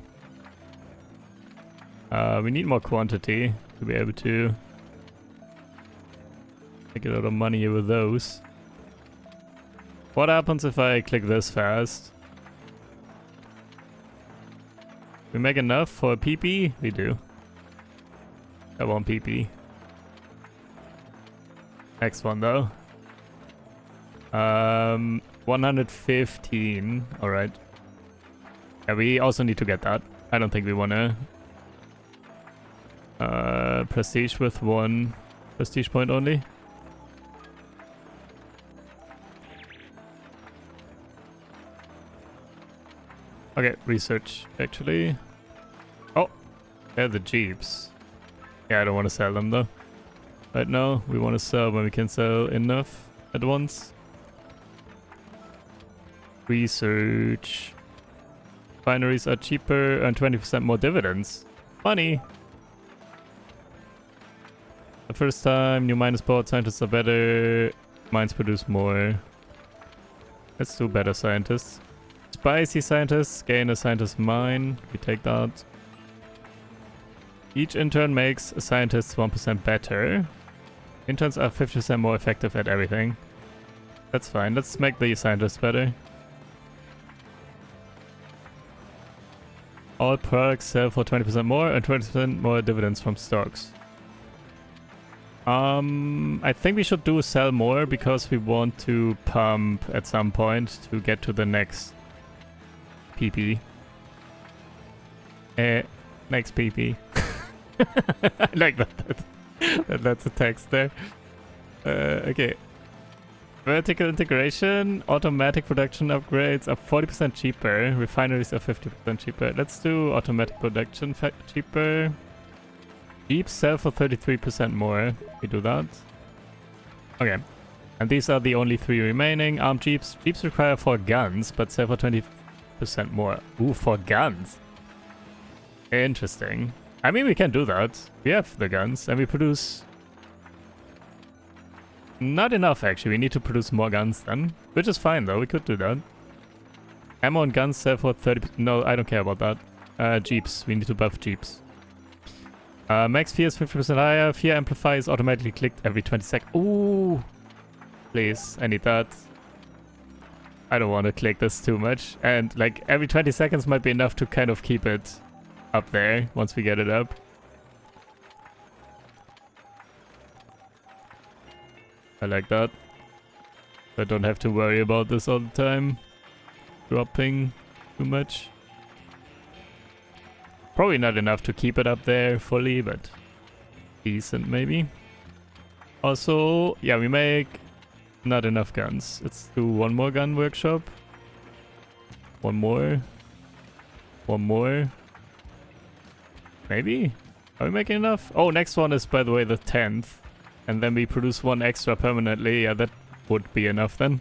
We need more quantity to be able to make a lot of money with those. What happens if I click this fast? We make enough for a PP? We do. I want PP. Next one though. 115. Alright. Yeah, we also need to get that. I don't think we wanna prestige with one prestige point only. Okay, research actually. Oh, yeah, the Jeeps. Yeah, I don't want to sell them though. Right now, we want to sell when we can sell enough at once. Research. Binaries are cheaper and 20% more dividends. Money! The first time, new miners bought, scientists are better. Mines produce more. Let's do better scientists. Spicy scientists, gain a scientist mine. We take that. Each intern makes a scientist 1% better. Interns are 50% more effective at everything. That's fine. Let's make the scientists better. All products sell for 20% more and 20% more dividends from stocks. I think we should do sell more because we want to pump at some point to get to the next PP. Next PP. I like that. That's a text there. Okay. Vertical integration, automatic production upgrades are 40% cheaper. Refineries are 50% cheaper. Let's do automatic production cheaper. Jeeps sell for 33% more. We do that. Okay. And these are the only 3 remaining. Armed Jeeps. Jeeps require 4 guns, but sell for 20% more. Ooh, 4 guns. Interesting. I mean, we can do that. We have the guns, and we produce... Not enough, actually. We need to produce more guns then. Which is fine, though. We could do that. Ammo and guns sell for 30%. No, I don't care about that. Jeeps. We need to buff Jeeps. Max fear is 50% higher. Fear amplifier is automatically clicked every 20 seconds. Ooh. Please. I need that. I don't want to click this too much. And, like, every 20 seconds might be enough to kind of keep it up there once we get it up. I like that. I don't have to worry about this all the time. Dropping too much. Probably not enough to keep it up there fully, but decent maybe. Also, yeah, we make not enough guns. Let's do one more gun workshop. One more. One more. Maybe? Are we making enough? Oh, next one is, by the way, the 10th. And then we produce one extra permanently. Yeah, that would be enough then.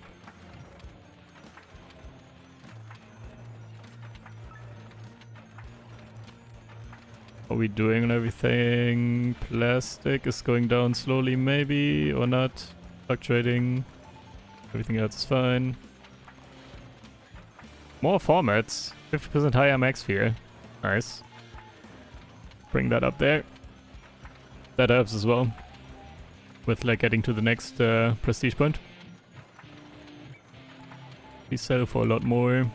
Are we doing on everything? Plastic is going down slowly, maybe, or not. Fluctuating. Everything else is fine. More formats. 50% higher max fear. Nice. Bring that up there. That helps as well. With like getting to the next prestige point. We sell for a lot more.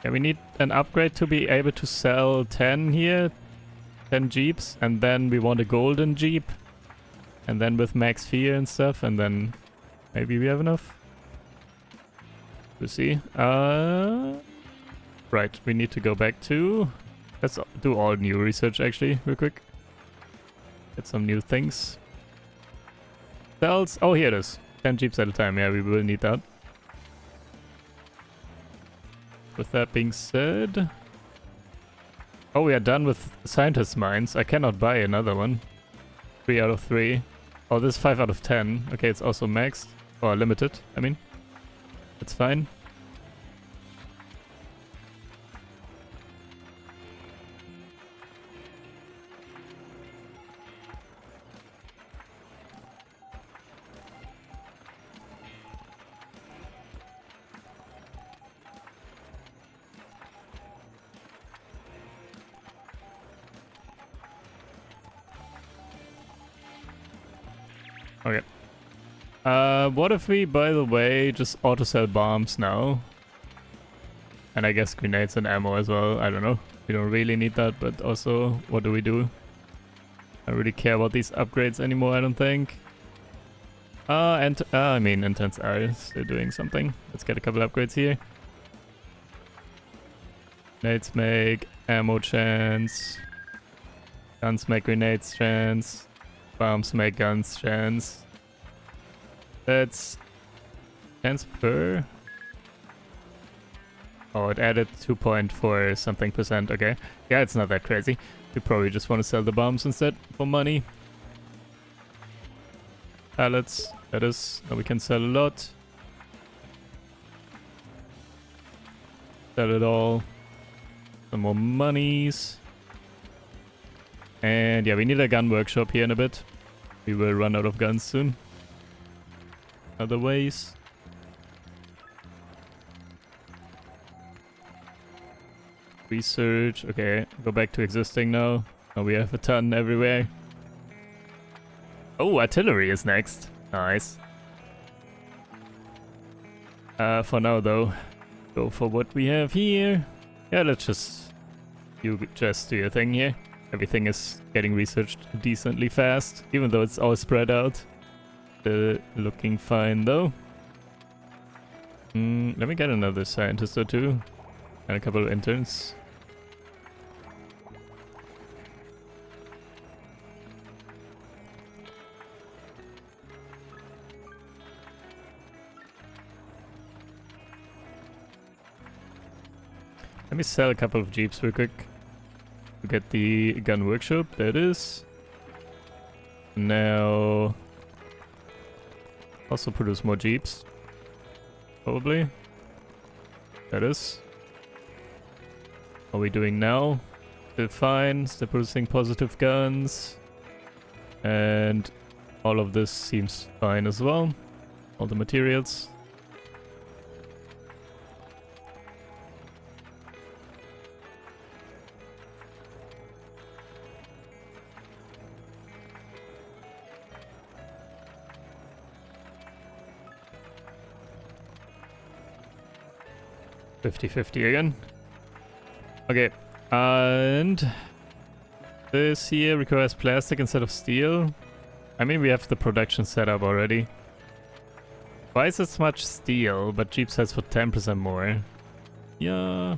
Yeah, we need an upgrade to be able to sell 10 here. 10 jeeps. And then we want a golden jeep. And then with max fear and stuff. And then maybe we have enough. We'll see. Right, we need to go back to... Let's do all new research actually, real quick. Get some new things. Cells. Oh, here it is. 10 jeeps at a time. Yeah, we will need that. With that being said... Oh, we are done with scientist mines. I cannot buy another one. 3 out of 3. Oh, this is 5 out of 10. Okay, it's also maxed. Or limited, I mean. That's fine. Okay. What if we, by the way, just auto-sell bombs now? And I guess grenades and ammo as well, I don't know. We don't really need that, but also, what do we do? I don't really care about these upgrades anymore, I don't think. I mean, intents are still doing something. Let's get a couple upgrades here. Grenades make ammo chance. Guns make grenades chance. Bombs make guns chance. That's chance per. Oh, it added 2.4 something percent. Okay. Yeah, it's not that crazy. We probably just want to sell the bombs instead for money. Pallets. That is. We can sell a lot. Sell it all. Some more monies. And yeah, we need a gun workshop here in a bit. We will run out of guns soon. Other ways. Research. Okay, go back to existing now. Now we have a ton everywhere. Oh, artillery is next. Nice. For now though, go for what we have here. Yeah, let's just... You just do your thing here. Everything is getting researched decently fast, even though it's all spread out. Looking fine though. Let me get another scientist or two. And a couple of interns. Let me sell a couple of jeeps real quick. To get the gun workshop, there it is. Now... Also produce more jeeps. Probably. That is. What are we doing now? Still fine, still producing positive guns. And all of this seems fine as well. All the materials. $50-50 again. Okay, and this here requires plastic instead of steel. I mean, we have the production set up already. Why is it so much steel, but Jeep sells for 10% more? Yeah,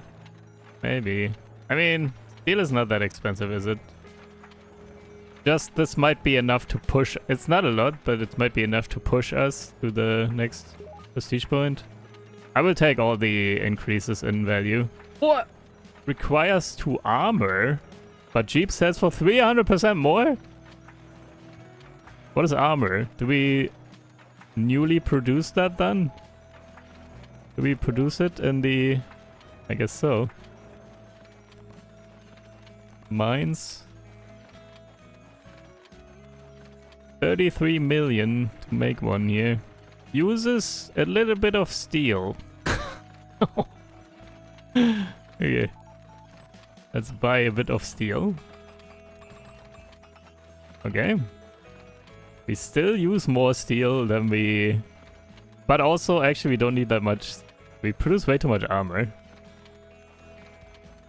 maybe. I mean, steel is not that expensive, is it? Just this might be enough to push. It's not a lot, but it might be enough to push us to the next prestige point. I will take all the increases in value. What? Requires 2 armor, but Jeep sells for 300% more? What is armor? Do we newly produce that then? Do we produce it in the... I guess so. Mines? 33 million to make one here. Uses a little bit of steel. Okay. Let's buy a bit of steel. Okay. We still use more steel than we... But also, actually, we don't need that much. We produce way too much armor.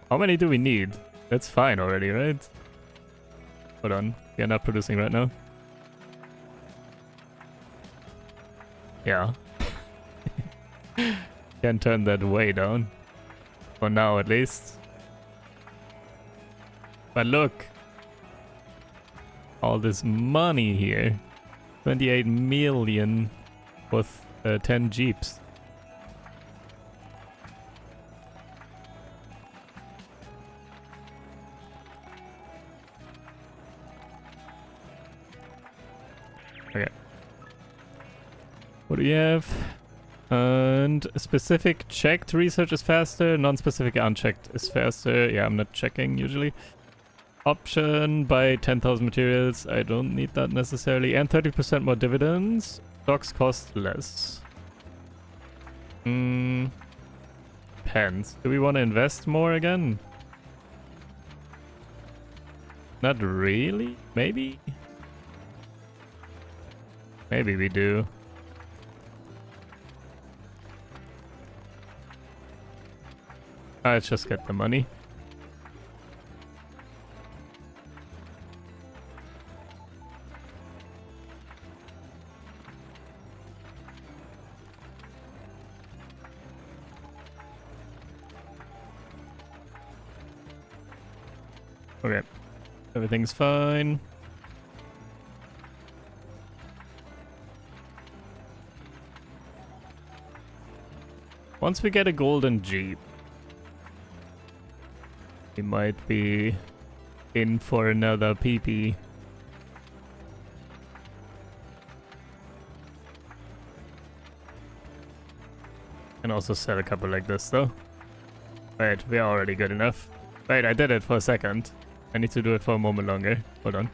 How many do we need? That's fine already, right? Hold on. We are not producing right now. Yeah. Can turn that way down. For now, at least. But look. All this money here. 28 million with 10 jeeps. Okay. What do we have? And specific checked research is faster, non-specific unchecked is faster. Yeah, I'm not checking usually. Option buy 10,000 materials. I don't need that necessarily. And 30% more dividends. Stocks cost less. Pens. Do we want to invest more again? Not really. Maybe? Maybe we do. Let's just get the money. Okay. Everything's fine. Once we get a golden jeep, we might be in for another PP. Can also sell a couple like this though. Wait, we're already good enough. Wait, I did it for a second. I need to do it for a moment longer. Hold on.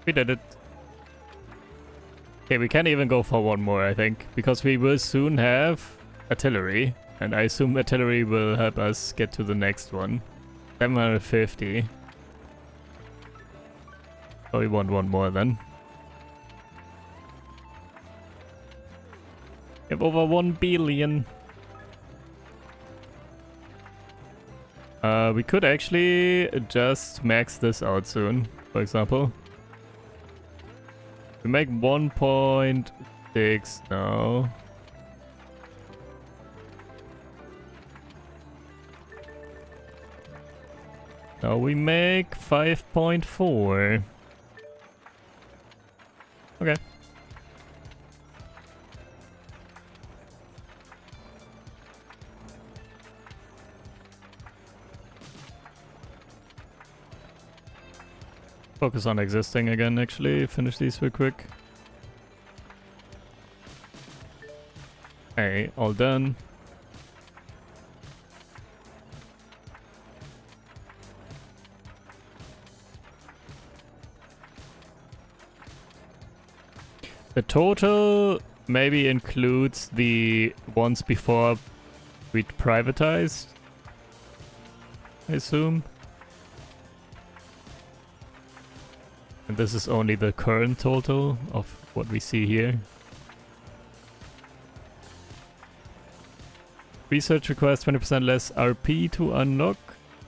We did it. Okay, we can't even go for one more, I think, because we will soon have artillery, and I assume artillery will help us get to the next one. 750. So we want one more then. We have over 1 billion. We could actually just max this out soon, for example. We make 1.6 now. Now we make 5.4. Okay. Focus on existing again, actually. Finish these real quick. Hey, all done. The total maybe includes the ones before we privatized, I assume. And this is only the current total of what we see here. Research requires 20% less RP to unlock.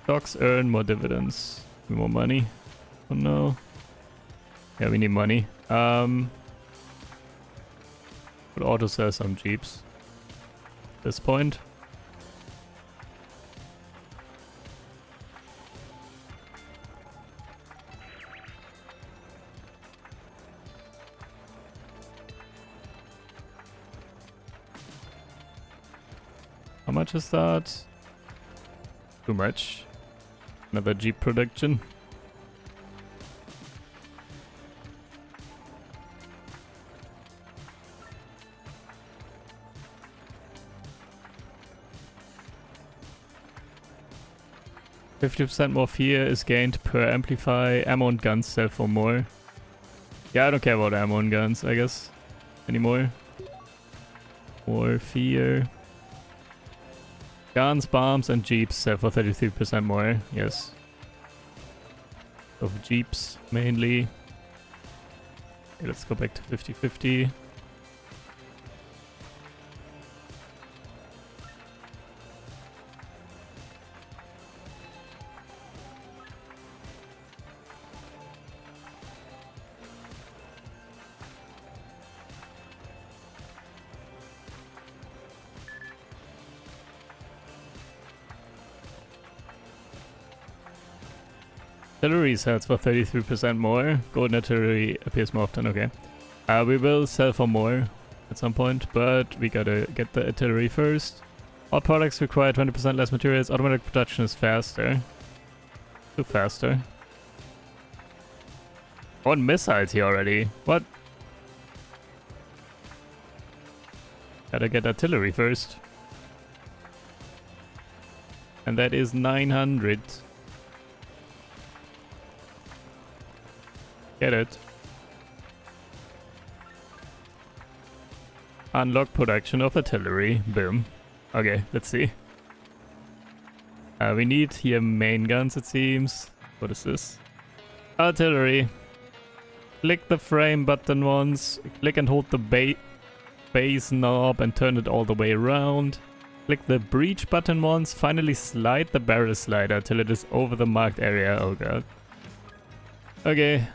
Stocks earn more dividends. More money. Oh no. Yeah, we need money. Would auto sell some jeeps at this point. How much is that? Too much. Another jeep production. 50% more fear is gained per amplify. Ammo and guns sell for more. Yeah, I don't care about ammo and guns, I guess, anymore. More fear. Guns, bombs, and jeeps sell for 33% more. Yes. Of jeeps, mainly. Okay, let's go back to 50-50. Artillery sells for 33% more. Golden artillery appears more often, okay. We will sell for more at some point, but we gotta get the artillery first. All products require 20% less materials. Automatic production is faster. Too faster. On missiles here already. What? Gotta get artillery first. And that is 900. Get it. Unlock production of artillery. Boom. Okay, let's see. We need here main guns, it seems. What is this? Artillery. Click the frame button once. Click and hold the base knob and turn it all the way around. Click the breach button once. Finally slide the barrel slider till it is over the marked area. Oh god. Okay.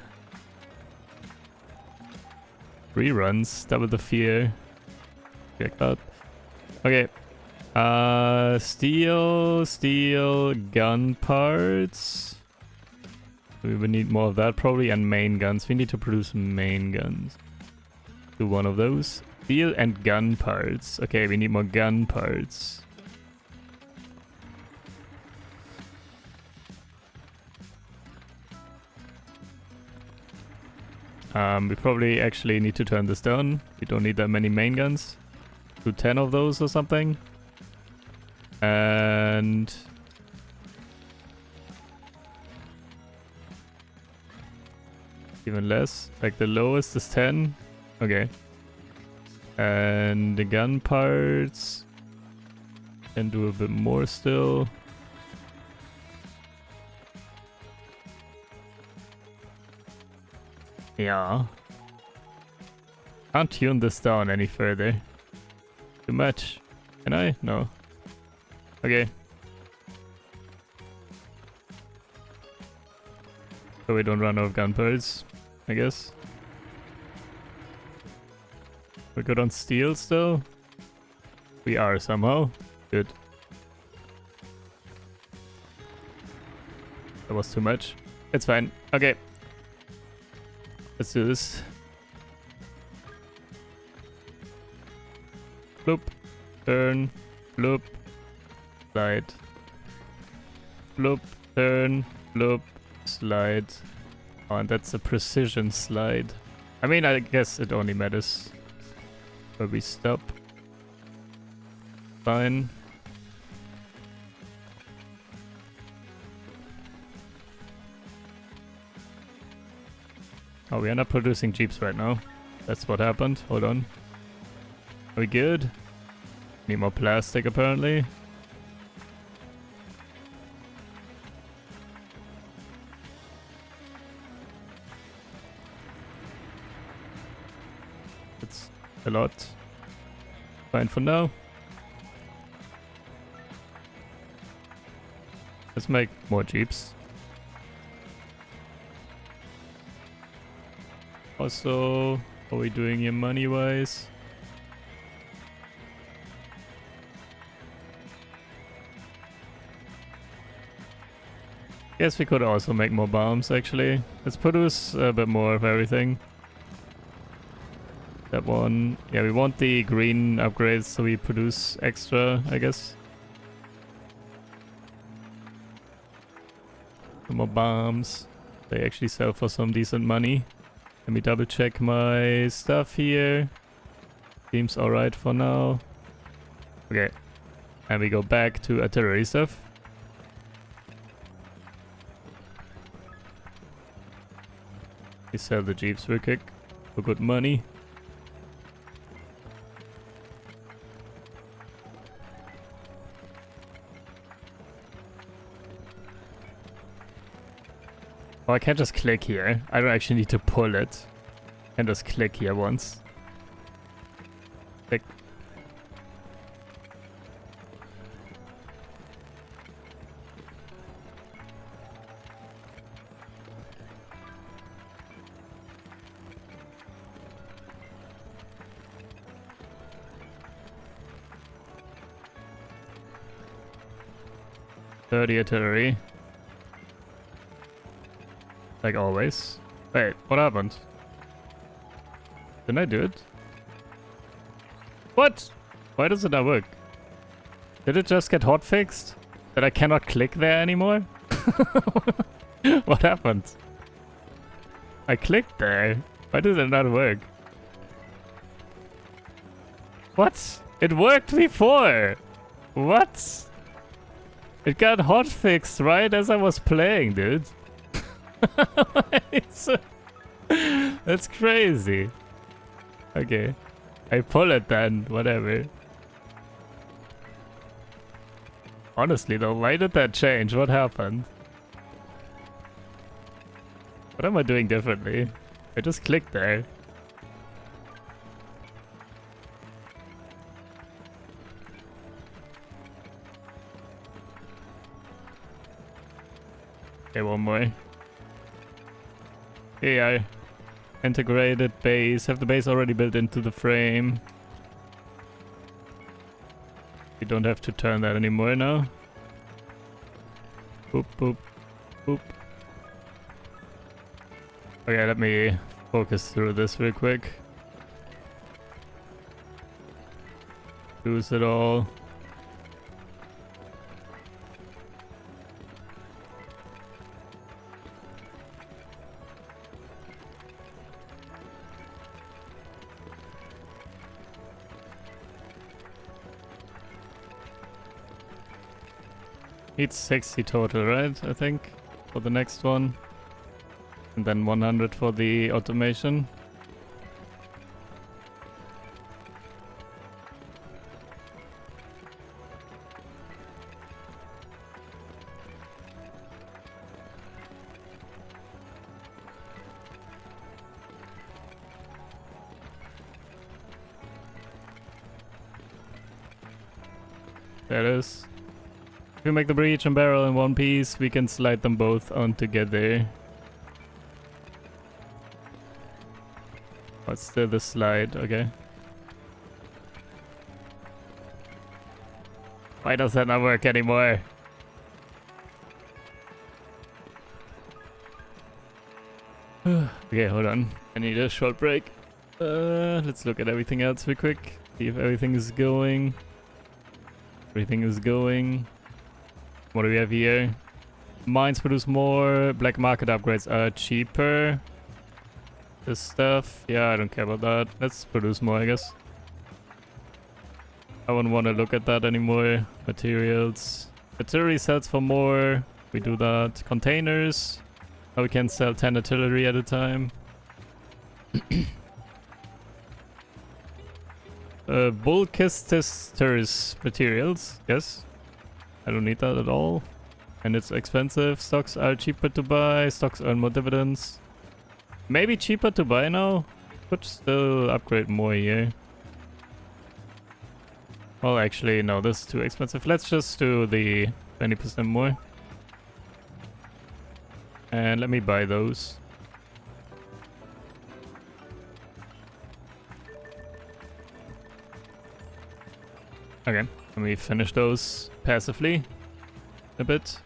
Reruns. Double the fear. Check that. Okay. Steel, gun parts. We will need more of that probably, and main guns. We need to produce main guns. Do one of those. Steel and gun parts. Okay, we need more gun parts. We probably actually need to turn this down. We don't need that many main guns. Do 10 of those or something. And even less. Like the lowest is 10. Okay. And the gun parts can do a bit more still. Yeah. Can't tune this down any further. Too much. Can I? No. Okay. So we don't run out of gun parts, I guess. We're good on steel still? We are somehow. Good. That was too much. It's fine. Okay. Let's do this. Bloop. Turn. Bloop. Slide. Bloop. Turn. Bloop. Slide. Oh, and that's a precision slide. I mean, I guess it only matters where we stop. Fine. Oh, we are not producing jeeps right now. That's what happened. Hold on. Are we good? Need more plastic apparently. It's a lot. Fine for now. Let's make more jeeps. Also, how are we doing here money-wise? Guess we could also make more bombs, actually. Let's produce a bit more of everything. That one. Yeah, we want the green upgrades, so we produce extra, I guess. Some more bombs. They actually sell for some decent money. Let me double check my stuff here. Seems alright for now. Okay. And we go back to artillery stuff. We sell the jeeps real quick for good money. Oh, I can't just click here. I don't actually need to pull it. I can just click here once. Click. .30 artillery. Like always. Wait, what happened? Didn't I do it? What? Why does it not work? Did it just get hotfixed? That I cannot click there anymore? What happened? I clicked there. Why did it not work? What? It worked before! What? It got hotfixed right as I was playing, dude. That's crazy. Okay. I pull it then, whatever. Honestly though, why did that change? What happened? What am I doing differently? I just clicked there. Okay, one more. AI. Integrated base. Have the base already built into the frame. We don't have to turn that anymore now. Boop, boop, boop. Okay, let me focus through this real quick. Lose it all. It's 60 total, right? I think, for the next one. And then 100 for the automation. There it is. If we make the breach and barrel in one piece, we can slide them both on together. What's still the slide? Okay. Why does that not work anymore? Okay, hold on. I need a short break. Let's look at everything else real quick. See if everything is going. Everything is going. What do we have here? Mines produce more. Black market upgrades are cheaper. This stuff. Yeah, I don't care about that. Let's produce more, I guess. I don't want to look at that anymore. Materials. Artillery sells for more. We do that. Containers. Now we can sell 10 artillery at a time. Bulkisters materials. Yes. I don't need that at all. And it's expensive. Stocks are cheaper to buy. Stocks earn more dividends. Maybe cheaper to buy now. Could still upgrade more here. Well, actually, no, this is too expensive. Let's just do the 20% more. And let me buy those. Okay, let me finish those passively a bit.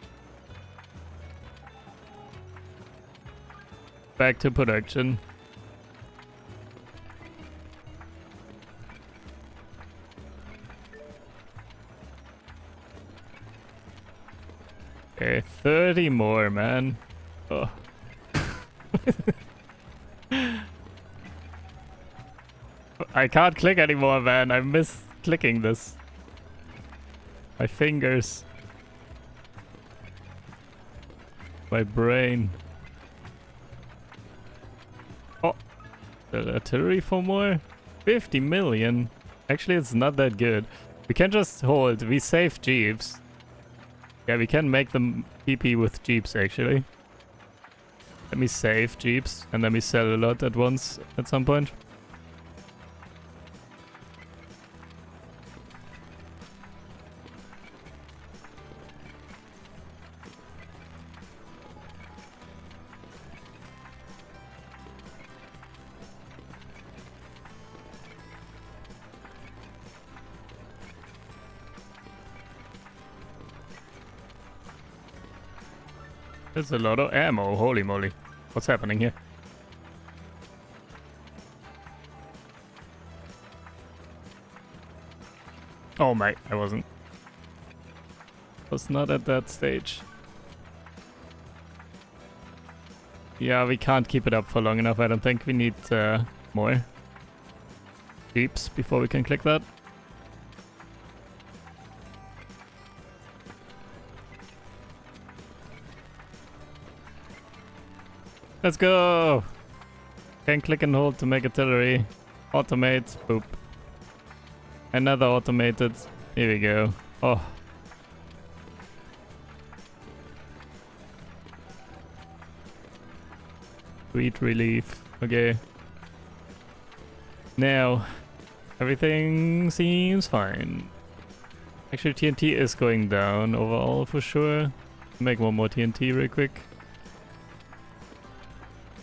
Back to production. Okay, 30 more, man. Oh. I can't click anymore, man. I miss clicking this. My fingers. My brain. The artillery for more? 50 million. Actually, it's not that good. We can just hold. We save jeeps. Yeah, we can make them PP with jeeps, actually. Let me save jeeps, and then we sell a lot at once at some point. There's a lot of ammo, holy moly. What's happening here? Oh mate, I wasn't. Was not at that stage. Yeah, we can't keep it up for long enough. I don't think we need more jeeps before we can click that. Let's go! Can click and hold to make artillery. Automate. Boop. Another automated. Here we go. Oh. Sweet relief. Okay. Now, everything seems fine. Actually, TNT is going down overall for sure. Make one more TNT real quick.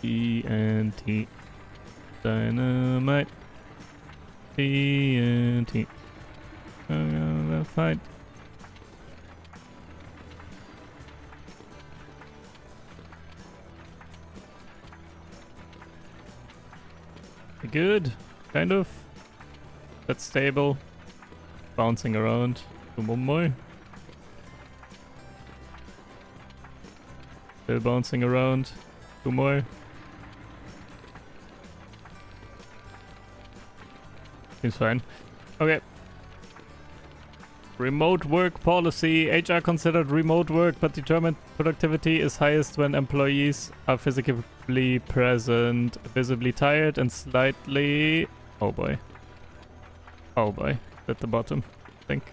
TNT. Dynamite. TNT. Fight. Good, kind of. That's stable. Bouncing around. One more. Still bouncing around. Two more. Seems fine. Okay. Remote work policy. HR considered remote work, but determined productivity is highest when employees are physically present, visibly tired, and slightly... Oh boy. Oh boy. At the bottom, I think.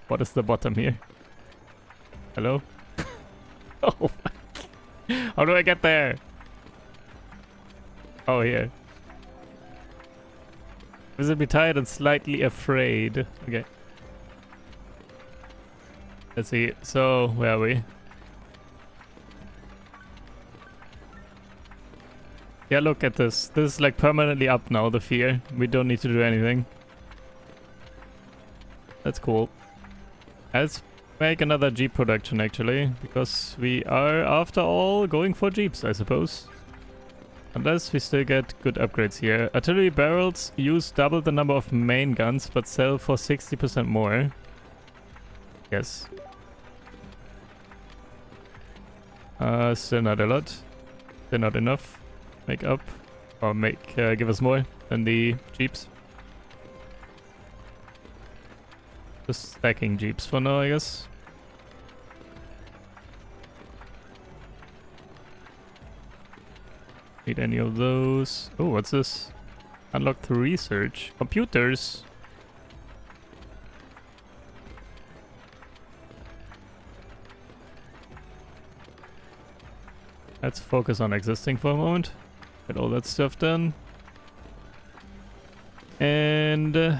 What is the bottom here? Hello? Oh my. How do I get there? Oh, here. Visibly tired and slightly afraid. Okay. Let's see. So, where are we? Yeah, look at this. This is like permanently up now, the fear. We don't need to do anything. That's cool. Let's make another Jeep production actually, because we are after all going for Jeeps, I suppose. Unless we still get good upgrades here. Artillery barrels use double the number of main guns, but sell for 60% more. Yes. Still not a lot. Still not enough. Make up. Or make, give us more than the Jeeps. Just stacking Jeeps for now, I guess. Need any of those. Oh, what's this? Unlock through research. Computers. Let's focus on existing for a moment. Get all that stuff done. And...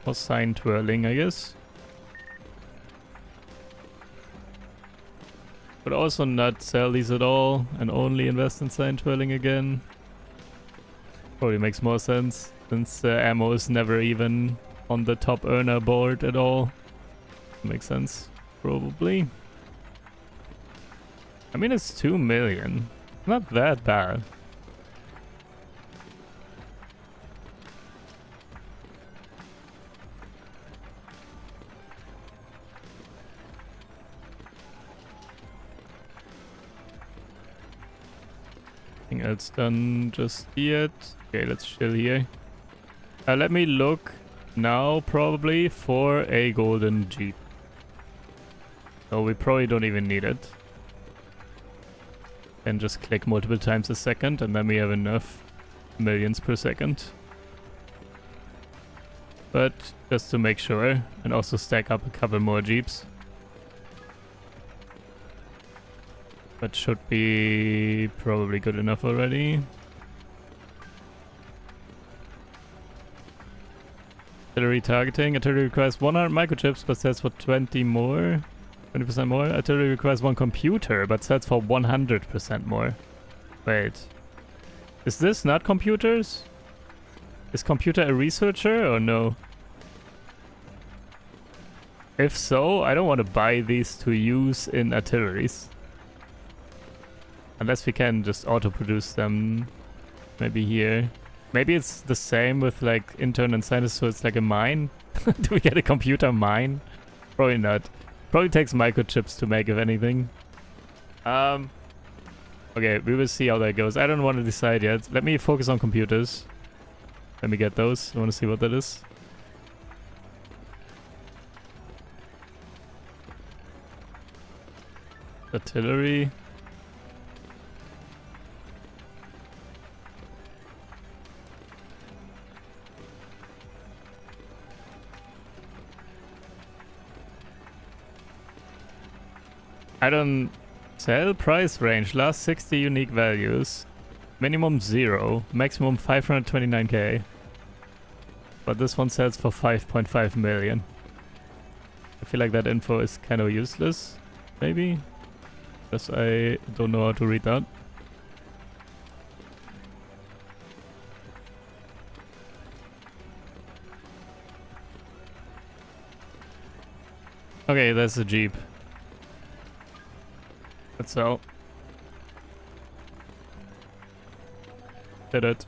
or sign twirling, I guess. But also not sell these at all and only invest in sign twirling again. Probably makes more sense since ammo is never even on the top earner board at all. Makes sense, probably. I mean, it's 2 million. Not that bad. Nothing else done just yet. Okay, let's chill here. Let me look now probably for a golden Jeep. So we probably don't even need it. And just click multiple times a second, and then we have enough millions per second. But just to make sure, and also stack up a couple more jeeps. That should be probably good enough already. Artillery targeting. Artillery requires 100 microchips, but sells for 20 more. 20% more. Artillery requires 1 computer, but sells for 100% more. Wait. Is this not computers? Is computer a researcher or no? If so, I don't want to buy these to use in artilleries. Unless we can just auto-produce them. Maybe here. Maybe it's the same with like intern and scientist, so it's like a mine. Do we get a computer mine? Probably not. Probably takes microchips to make, if anything. Okay, we will see how that goes. I don't want to decide yet. Let me focus on computers. Let me get those. I want to see what that is. Artillery. I don't sell price range. Last 60 unique values. Minimum 0. Maximum 529k. But this one sells for 5.5 million. I feel like that info is kind of useless. Maybe? Because I don't know how to read that. Okay, that's the Jeep. Let's sell. Did it.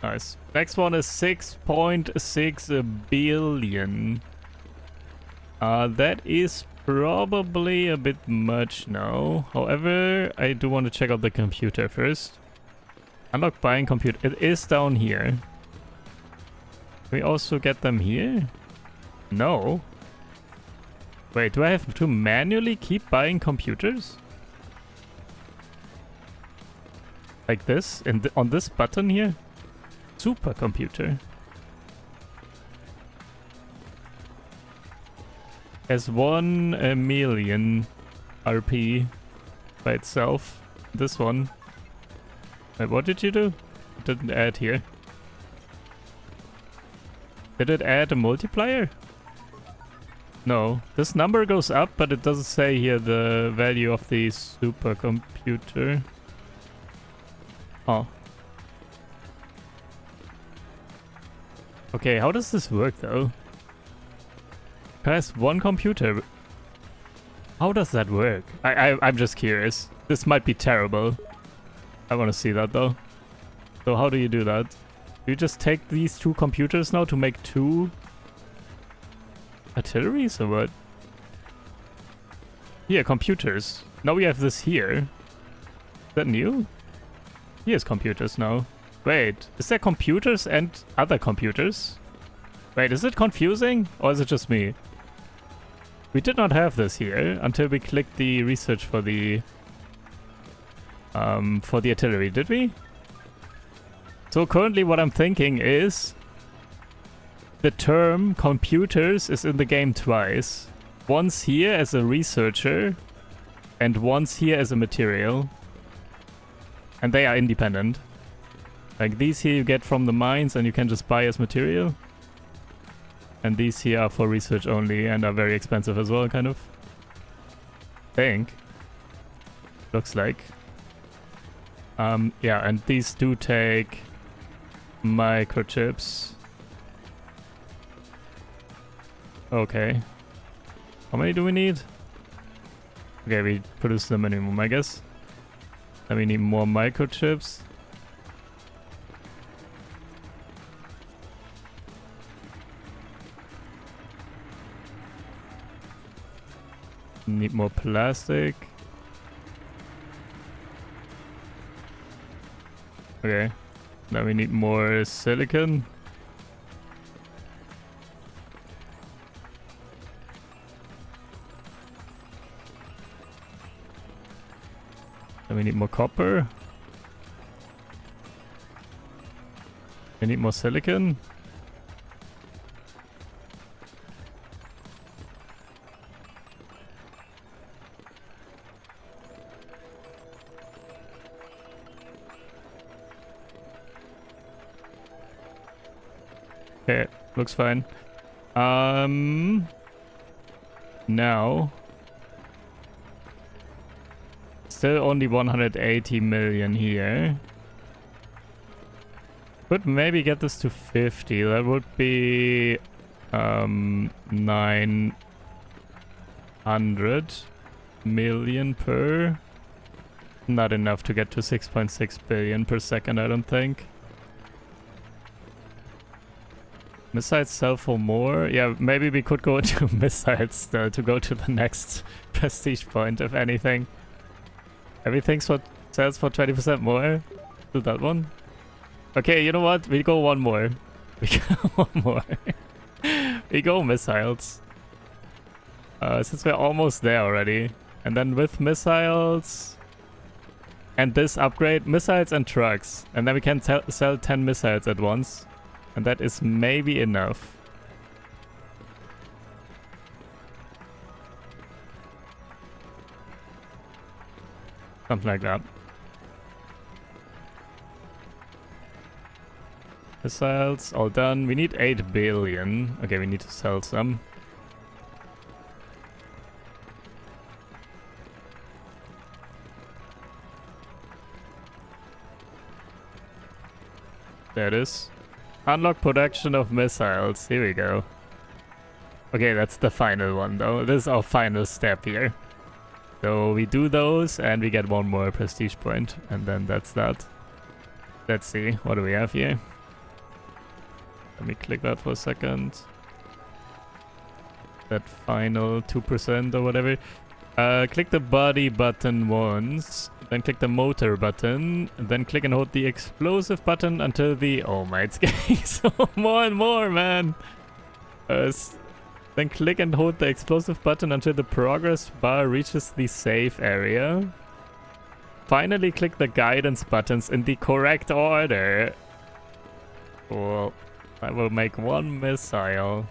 Nice. Next one is 6.6 billion. That is probably a bit much now. However, I do want to check out the computer first. Unlock buying computer. It is down here. Can we also get them here? No. Wait, do I have to manually keep buying computers? Like this? On this button here? Supercomputer. Has 1 million RP by itself. This one. Wait, what did you do? It didn't add here. Did it add a multiplier? No. This number goes up, but it doesn't say here the value of the supercomputer. Oh. Okay, how does this work though? Press 1 computer. How does that work? I'm just curious. This might be terrible. I want to see that though. So how do you do that? Do you just take these 2 computers now to make 2 artilleries or what? Here, computers. Now we have this here. Is that new? Here's computers now. Wait, is there computers and other computers? Wait, is it confusing? Or is it just me? We did not have this here until we clicked the research for the artillery, did we? So currently what I'm thinking is the term computers is in the game twice. Once here as a researcher and once here as a material. And they are independent. Like these here you get from the mines and you can just buy as material. And these here are for research only and are very expensive as well, kind of. Think. Looks like. Yeah, and these do take microchips. Okay. How many do we need? Okay, we produce the minimum, I guess. Then we need more microchips. Need more plastic. Okay. Now we need more silicon. We need more copper. We need more silicon. Okay, looks fine. Now still only 180 million here. Could maybe get this to 50. That would be 900 million per. Not enough to get to 6.6 billion per second, I don't think. Missiles sell for more? Yeah, maybe we could go to missiles to go to the next prestige point, if anything. Everything sells for 20% more. Do that one. Okay, you know what? We go one more. We go one more. We go missiles. Since we're almost there already. And then with missiles... and this upgrade, missiles and trucks. And then we can sell 10 missiles at once. And that is maybe enough. Something like that. Missiles, all done. We need 8 billion. Okay, we need to sell some. There it is. Unlock production of missiles. Here we go. Okay, that's the final one though. This is our final step here. So we do those and we get one more prestige point. And then that's that. Let's see. What do we have here? Let me click that for a second. That final 2% or whatever. Click the body button once. Then click the motor button. And then click and hold the explosive button until the... oh my, it's getting so more and more, man. Then click and hold the explosive button until the progress bar reaches the safe area. Finally click the guidance buttons in the correct order. Cool. I will make one missile.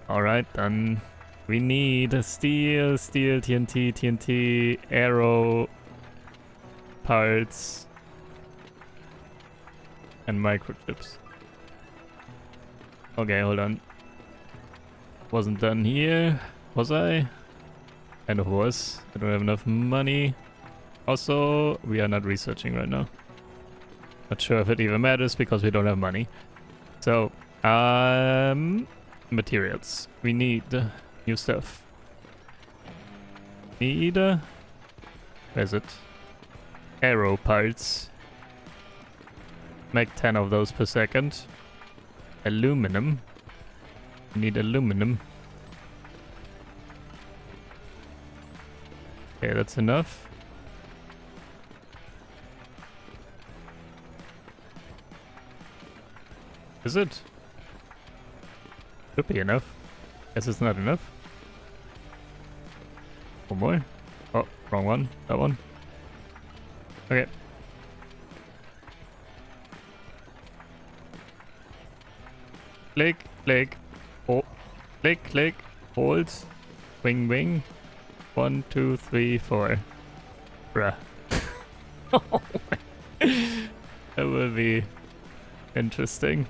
Alright, then. We need steel, TNT, TNT, arrow, parts, and microchips. Okay, hold on. Wasn't done here, was I? Kind of was. I don't have enough money. Also, we are not researching right now. Not sure if it even matters because we don't have money. So, materials. We need new stuff. Need... where is it? Arrow parts. Make 10 of those per second. Aluminum. We need aluminum. Okay, that's enough. Is it? Should be enough. Guess it's not enough. One more. Oh, wrong one. That one. Okay. Click, click. Oh. Click, click. Hold. Wing, wing. 1, 2, 3, 4. Bruh. That will be interesting.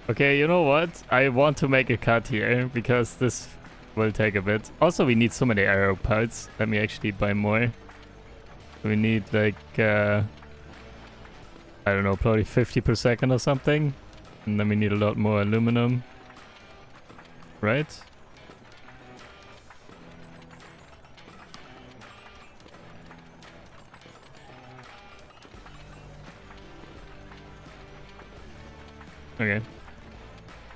Okay, you know what? I want to make a cut here because this will take a bit. Also, we need so many arrow parts. Let me actually buy more. We need like, I don't know, probably 50 per second or something. And then we need a lot more aluminum. Right? Okay.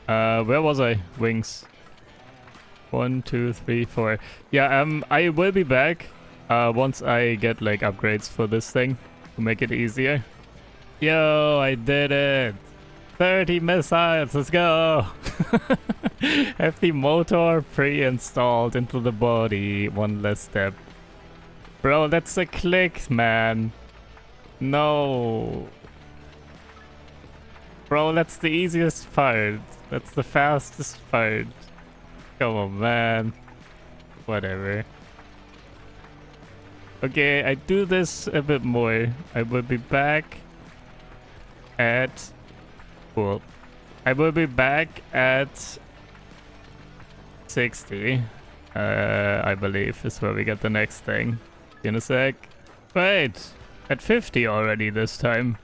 Where was I? Wings. 1, 2, 3, 4. Yeah, I will be back once I get like upgrades for this thing to make it easier. Yo, I did it! 30 missiles, let's go! Have the motor pre-installed into the body. One less step. Bro, that's a click, man. No. Bro, that's the easiest part. That's the fastest part. Come on, man. Whatever. Okay, I do this a bit more. I will be back at... Cool. I will be back at 60. I believe is where we get the next thing. In a sec. Wait, at 50 already this time.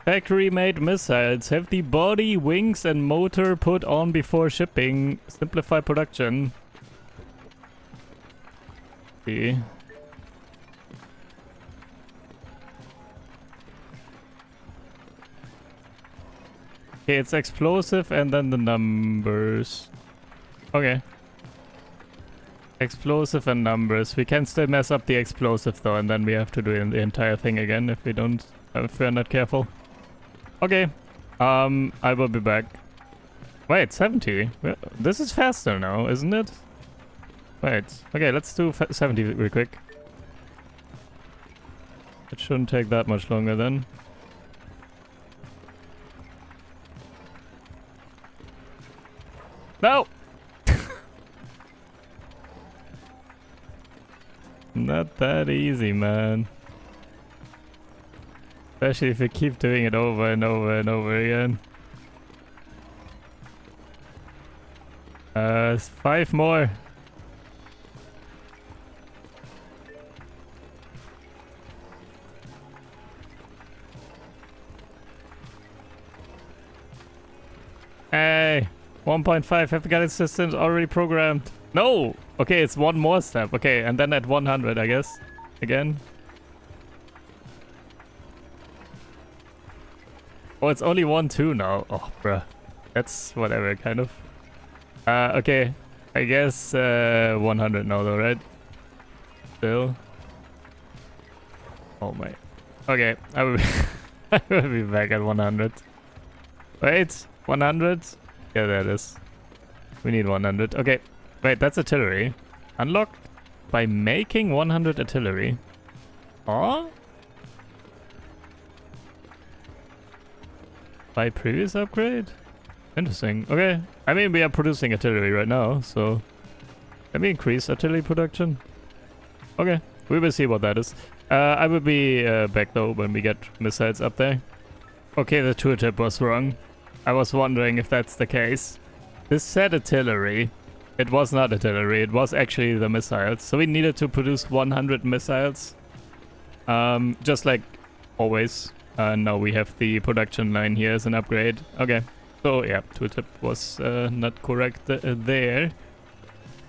Factory-made missiles have the body, wings, and motor put on before shipping. Simplify production. See. Okay, it's explosive and then the numbers. Okay. Explosive and numbers. We can still mess up the explosive though, and then we have to do the entire thing again if we're not careful. Okay. I will be back. Wait, 70? This is faster now, isn't it? Wait. Okay, let's do 70 real quick. It shouldn't take that much longer then. No! Not that easy, man. Especially if you keep doing it over and over and over again. 5 more. Hey! 1.5 have got its systems already programmed. No! Okay, it's one more step. Okay, and then at 100, I guess. Again. Oh, it's only 1-2 now. Oh, bruh. That's whatever, kind of. Okay. I guess 100 now though, right? Still. Oh my. Okay, I will be, I will be back at 100. Wait, 100? Yeah, there it is. We need 100. Okay. Wait, that's artillery. Unlocked by making 100 artillery. Oh? By previous upgrade? Interesting. Okay. I mean, we are producing artillery right now, so... Let me increase artillery production. Okay. We will see what that is. I will be back though when we get missiles up there. Okay, the tooltip was wrong. I was wondering if that's the case. This said artillery. It was not artillery, it was actually the missiles. So we needed to produce 100 missiles. Just like always. Now we have the production line here as an upgrade. Okay, so yeah, tooltip was not correct there.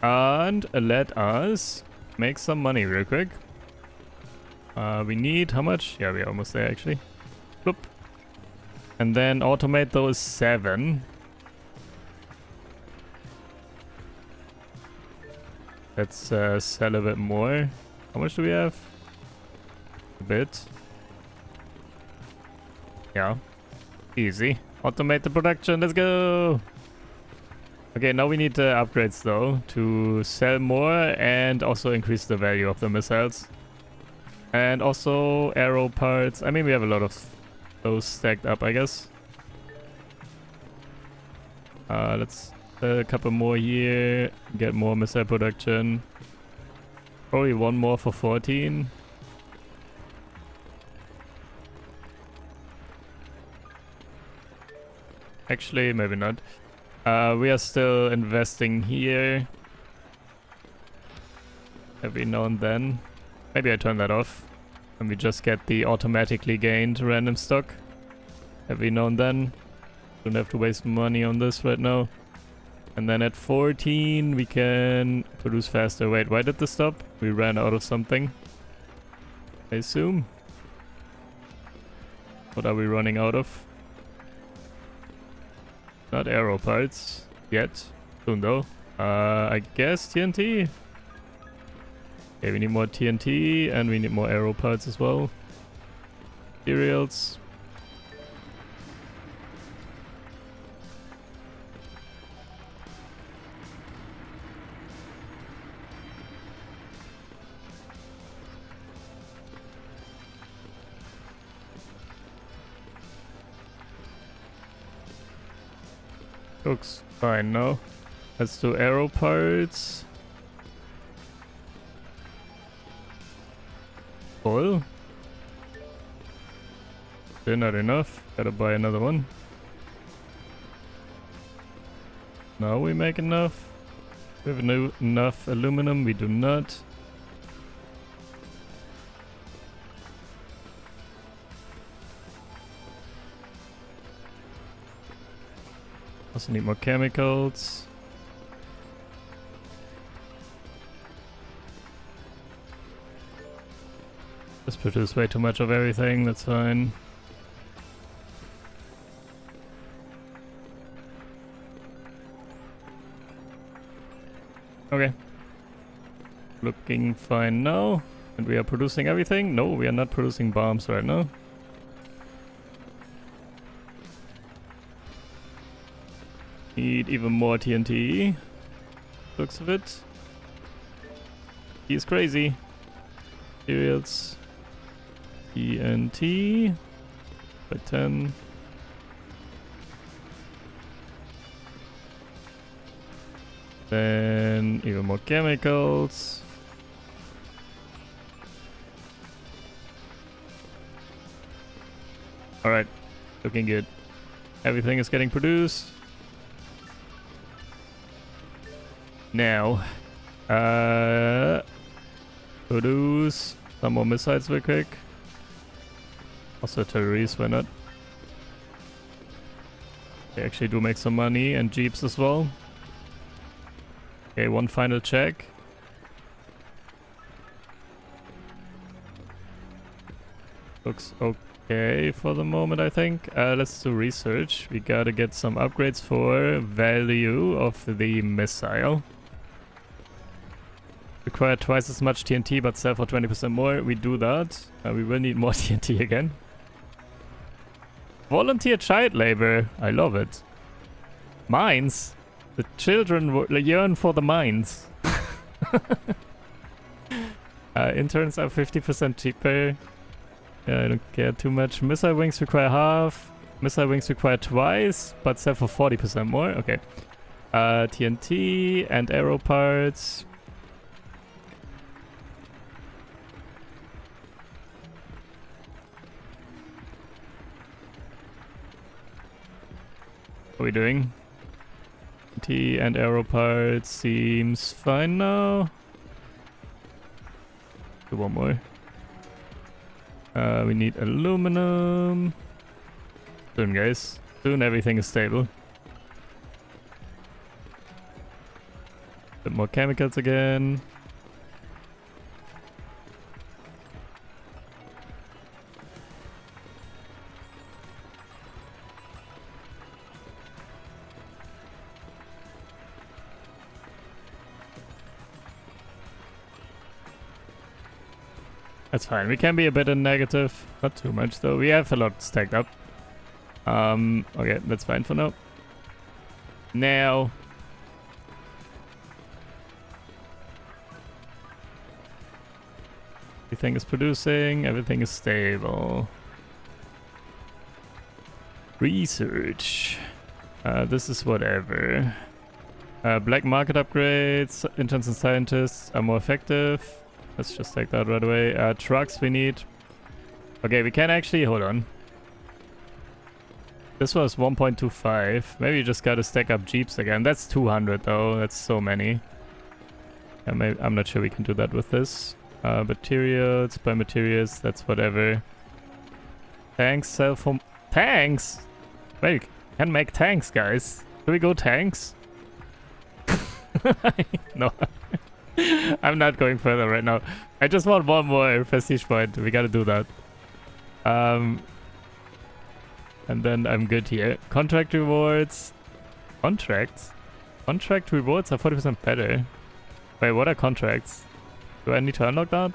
And let us make some money real quick. We need how much? Yeah, we're almost there actually. Bloop. And then automate those 7. Let's sell a bit more. How much do we have? A bit. Yeah. Easy. Automate the production. Let's go. Okay, now we need upgrades though to sell more and also increase the value of the missiles. And also arrow parts. I mean, we have a lot of those stacked up, I guess. Let's a couple more here. Get more missile production. Probably one more for 14. Actually, maybe not. We are still investing here. Every now and then. Maybe I turn that off. And we just get the automatically gained random stock. Every now and then. Don't have to waste money on this right now. And then at 14 we can produce faster. Wait, why did this stop? We ran out of something, I assume. What are we running out of? Not arrow parts yet. Soon though. I guess TNT? Okay, we need more TNT and we need more arrow parts as well. Materials. Looks fine now. Let's do arrow parts. Full. Still not enough. Gotta buy another one. Now we make enough. We have enough aluminum. We do not. Also need more chemicals. Just produce way too much of everything, that's fine. Okay. Looking fine now. And we are producing everything? No, we are not producing bombs right now. Need even more TNT. Looks of it. He is crazy. Materials. TNT. By 10. Then even more chemicals. Alright. Looking good. Everything is getting produced. Now, produce some more missiles real quick. Also terrorists, why not? They actually do make some money, and jeeps as well. Okay, one final check. Looks okay for the moment, I think. Let's do research. We gotta get some upgrades for value of the missile. Require twice as much TNT but sell for 20% more. We do that. We will need more TNT again. Volunteer child labor. I love it. Mines. The children yearn for the mines. Interns are 50% cheaper. Yeah, I don't care too much. Missile wings require half. Missile wings require twice but sell for 40% more. Okay. TNT and arrow parts. What are we doing? T and arrow parts seems fine now. Do one more. We need aluminum. Soon, guys. Soon everything is stable. Bit more chemicals again. That's fine. We can be a bit in negative. Not too much though. We have a lot stacked up. Okay, that's fine for now. Now. Everything is producing. Everything is stable. Research. This is whatever. Black market upgrades. Interns and scientists are more effective. Let's just take that right away. Trucks we need. Okay, we can actually... Hold on. This was 1.25. Maybe you just gotta stack up jeeps again. That's 200 though. That's so many. Yeah, maybe, I'm not sure we can do that with this. Materials, buy materials. That's whatever. Tanks sell for... Tanks? Wait, can make tanks, guys. Do we go tanks? No. I'm not going further right now. I just want one more prestige point. We gotta do that. And then I'm good here. Contract rewards. Contracts? Contract rewards are 40% better. Wait, what are contracts? Do I need to unlock that?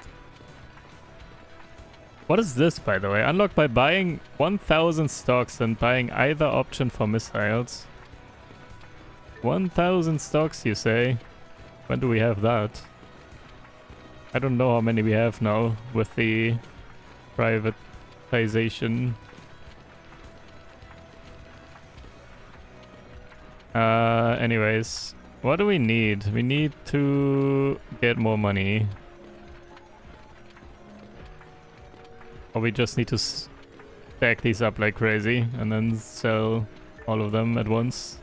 What is this, by the way? Unlocked by buying 1000 stocks and buying either option for missiles. 1000 stocks, you say? When do we have that? I don't know how many we have now with the privatization. Anyways, what do we need? We need to get more money. Or we just need to stack these up like crazy and then sell all of them at once.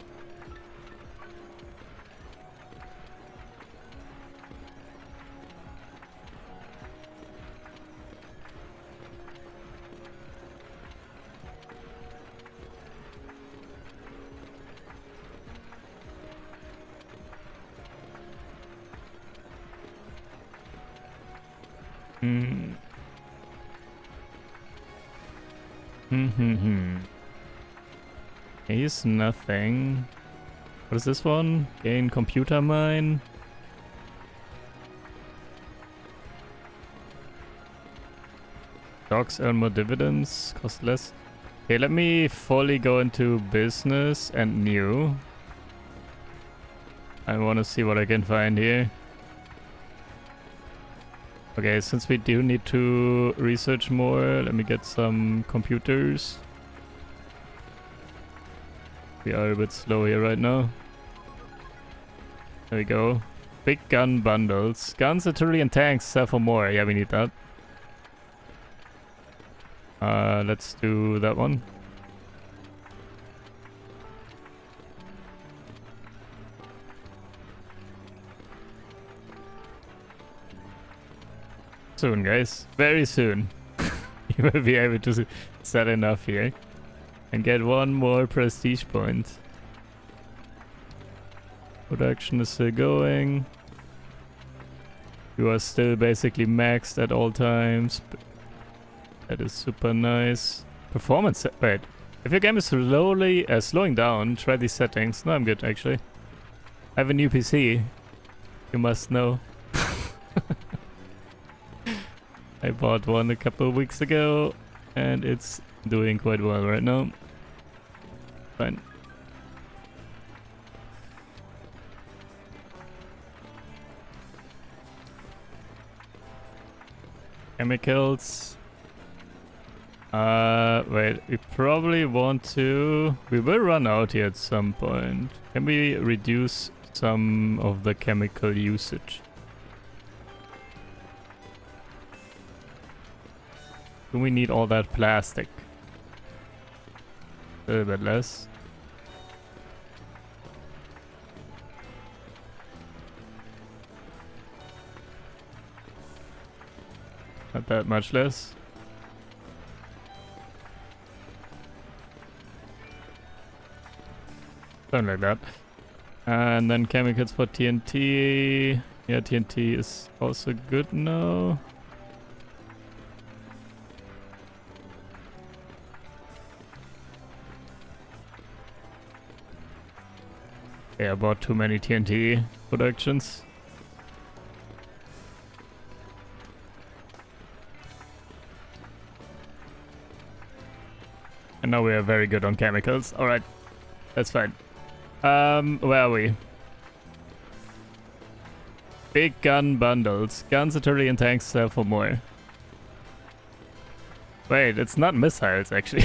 He's nothing. What is this one? Gain computer mine. Stocks earn more dividends, cost less. Okay, let me fully go into business and new. I want to see what I can find here. Okay, since we do need to research more, let me get some computers. We are a bit slow here right now. There we go. Big gun bundles. Guns, artillery, and tanks sell for more. Yeah, we need that. Let's do that one. Soon, guys. Very soon. You will be able to sell enough here. And get one more prestige point. Production is still going. You are still basically maxed at all times. That is super nice. Performance. Wait. If your game is slowing down, try these settings. No, I'm good actually. I have a new PC. You must know. I bought one a couple of weeks ago, and it's doing quite well right now. Fine. Chemicals. Wait, we probably want to... We will run out here at some point. Can we reduce some of the chemical usage? Do we need all that plastic? A little bit less. Not that much less. Something like that. And then chemicals for TNT. Yeah, TNT is also good now. Yeah, I bought too many TNT productions. And now we are very good on chemicals. Alright, that's fine. Where are we? Big gun bundles. Guns, artillery, and tanks sell for more. Wait, it's not missiles actually.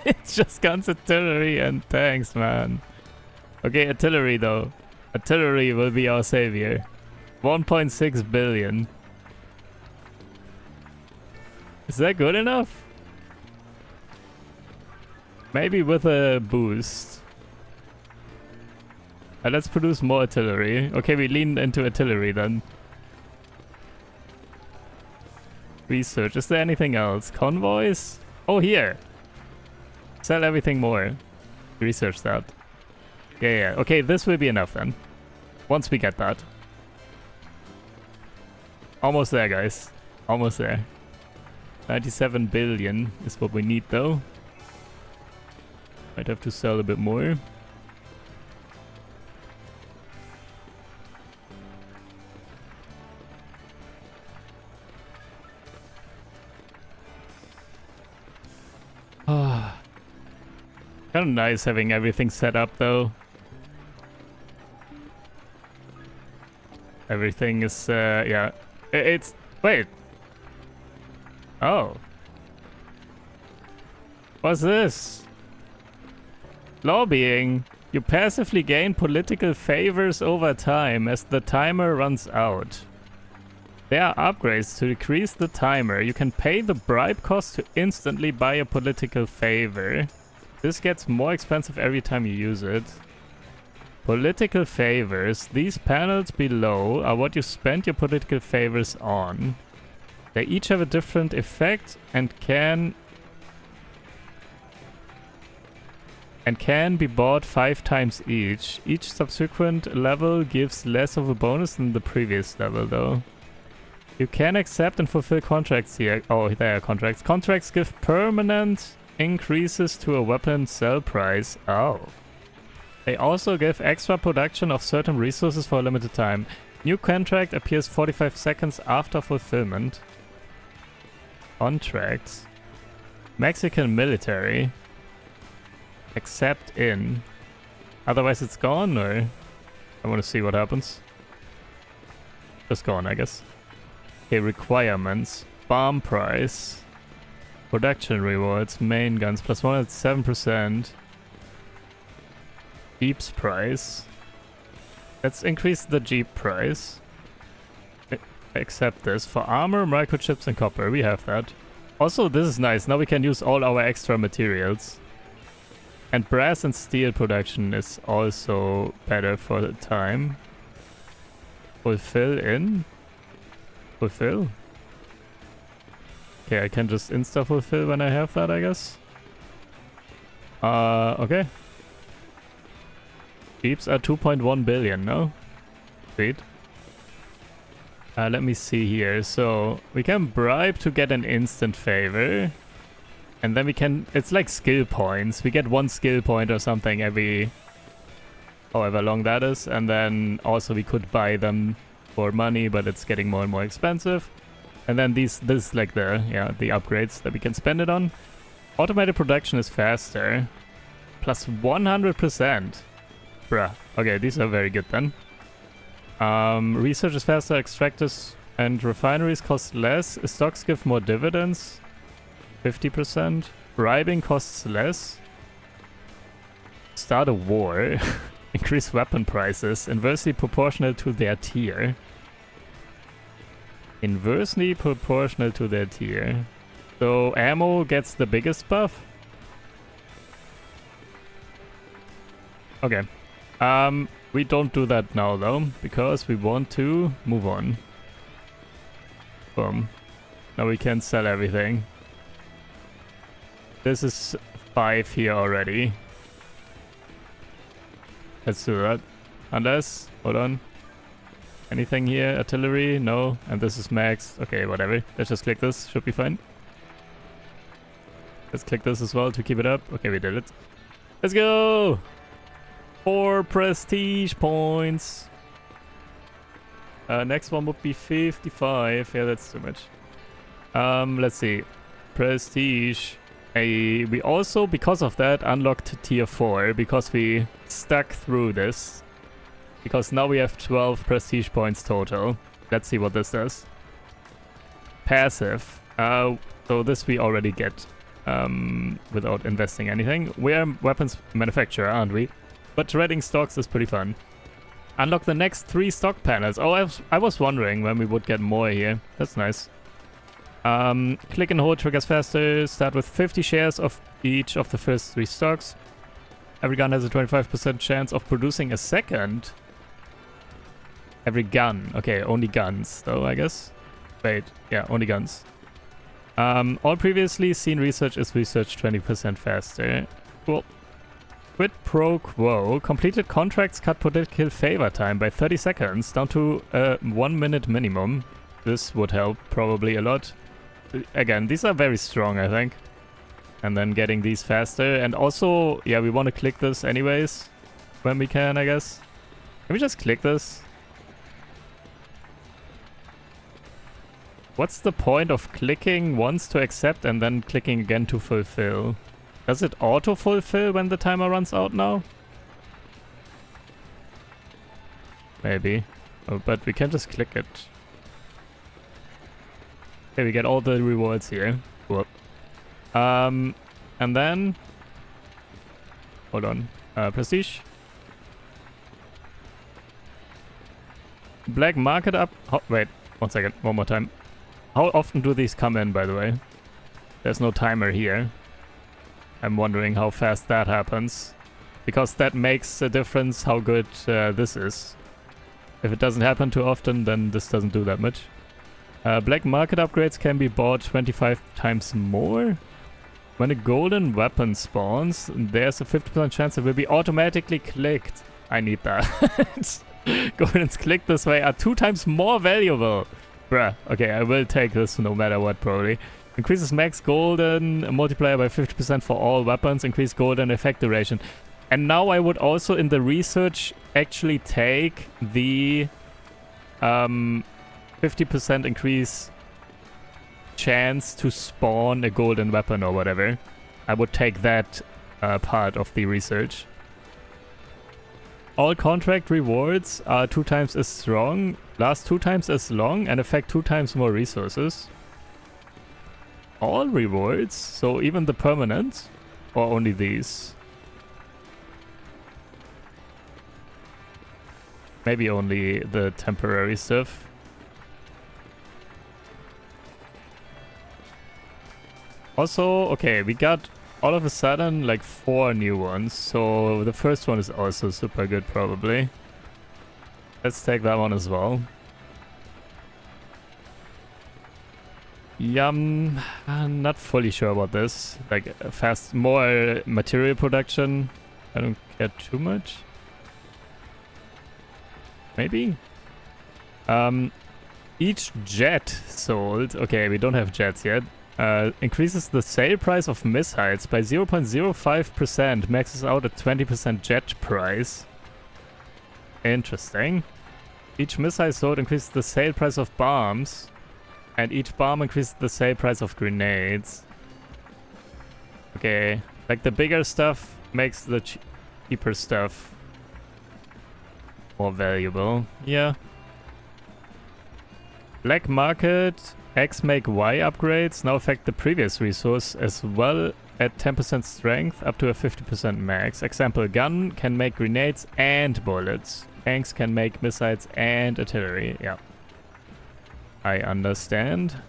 It's just guns, artillery, and tanks, man. Okay, artillery though. Artillery will be our savior. 1.6 billion. Is that good enough? Maybe with a boost. Let's produce more artillery. Okay, we lean into artillery then. Research. Is there anything else? Convoys? Oh, here. Sell everything more. Research that. Yeah. Okay, this will be enough then. Once we get that. Almost there, guys. Almost there. 97 billion is what we need though. Might have to sell a bit more. Kind of nice having everything set up though. Everything is, yeah. It's... Wait. Oh. What's this? Lobbying. You passively gain political favors over time as the timer runs out. There are upgrades to decrease the timer. You can pay the bribe cost to instantly buy a political favor. This gets more expensive every time you use it. Political favors. These panels below are what you spend your political favors on. They each have a different effect and can be bought 5 times each. Each subsequent level gives less of a bonus than the previous level though. You can accept and fulfill contracts here. Oh, there are contracts. Contracts give permanent increases to a weapon sell price. Oh. They also give extra production of certain resources for a limited time. New contract appears 45 seconds after fulfillment. Contracts. Mexican military. Accept in. Otherwise it's gone, or? I want to see what happens. Just gone, I guess. Okay, requirements. Bomb price. Production rewards. Main guns. Plus 1 at 7%. Jeep's price. Let's increase the Jeep price. Accept this. For armor, microchips, and copper. We have that. Also, this is nice. Now we can use all our extra materials. And brass and steel production is also better for the time. Fulfill in? Fulfill? Okay, I can just insta-fulfill when I have that, I guess. Okay. Jeeps are 2.1 billion, no? Sweet. Let me see here. So, we can bribe to get an instant favor. And then we can... It's like skill points. We get 1 skill point or something every... however long that is. And then also we could buy them for money, but it's getting more and more expensive. And then this like the upgrades that we can spend it on. Automated production is faster. Plus 100%. Bruh. Okay, these are very good then. Research is faster, extractors and refineries cost less. Stocks give more dividends. 50%. Bribing costs less. Start a war. Increase weapon prices. Inversely proportional to their tier. Inversely proportional to their tier. So ammo gets the biggest buff. Okay. We don't do that now though, because we want to move on. Boom. Now we can sell everything. This is 5 here already. Let's do that. Unless, hold on. Anything here? Artillery? No. And this is max. Okay, whatever. Let's just click this. Should be fine. Let's click this as well to keep it up. Okay, we did it. Let's go! 4 prestige points. Next one would be 55. Yeah, that's too much. Let's see. Prestige. We also, because of that, unlocked tier 4. Because we stuck through this. Because now we have 12 prestige points total. Let's see what this does. Passive. So this we already get. Without investing anything. We are weapons manufacturer, aren't we? But trading stocks is pretty fun. Unlock the next 3 stock panels. Oh, I was wondering when we would get more here. That's nice. Click and hold triggers faster. Start with 50 shares of each of the first 3 stocks. Every gun has a 25% chance of producing a second. Every gun. Okay, only guns though, I guess. Wait, yeah, only guns. All previously seen research is researched 20% faster. Cool. Quid pro quo. Completed contracts cut political favor time by 30 seconds down to a 1 minute minimum. This would help probably a lot. Again, these are very strong, I think. And then getting these faster. And also, yeah, we want to click this anyways. When we can, I guess. Can we just click this? What's the point of clicking once to accept and then clicking again to fulfill? Does it auto-fulfill when the timer runs out now? Maybe. Oh, but we can just click it. Okay, we get all the rewards here. Whoop. And then... Hold on. Prestige. Black market up. Wait, 1 second. One more time. How often do these come in, by the way? There's no timer here. I'm wondering how fast that happens. Because that makes a difference how good this is. If it doesn't happen too often, then this doesn't do that much. Black market upgrades can be bought 25 times more. When a golden weapon spawns, there's a 50% chance it will be automatically clicked. I need that. Goldens clicked this way are 2 times more valuable. Bruh. Okay, I will take this no matter what, probably. Increases max golden multiplier by 50% for all weapons. Increase golden effect duration. And now I would also, in the research, actually take the 50% increase chance to spawn a golden weapon or whatever. I would take that part of the research. All contract rewards are 2 times as strong, last 2 times as long, and affect 2 times more resources. All rewards? So even the permanent? Or only these? Maybe only the temporary stuff. Also, okay, we got all of a sudden like 4 new ones, so the first one is also super good probably. Let's take that one as well. I'm not fully sure about this. Like more material production. I don't care too much. Maybe? Each jet sold. Okay, we don't have jets yet. Increases the sale price of missiles by 0.05%, maxes out at 20% jet price. Interesting. Each missile sold increases the sale price of bombs, and each bomb increases the sale price of grenades. Okay, like the bigger stuff makes the cheaper stuff more valuable. Yeah. Black market. X make Y upgrades now affect the previous resource as well at 10% strength up to a 50% max. Example, gun can make grenades and bullets. Tanks can make missiles and artillery. Yeah. I understand.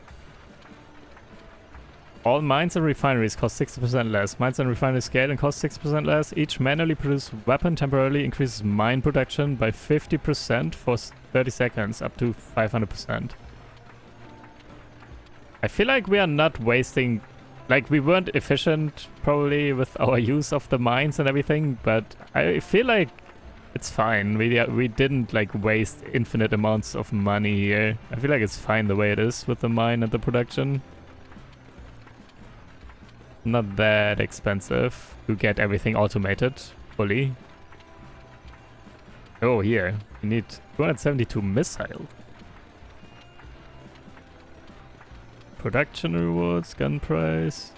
All mines and refineries cost 60% less. Mines and refineries scale and cost 6% less. Each manually produced weapon temporarily increases mine production by 50% for 30 seconds up to 500%. I feel like we are not wasting... Like, we weren't efficient, probably, with our use of the mines and everything, but I feel like it's fine. We didn't, like, waste infinite amounts of money here. I feel like it's fine the way it is with the mine and the production. Not that expensive to get everything automated fully. Oh, here. We need 272 missile. Production rewards, gun price.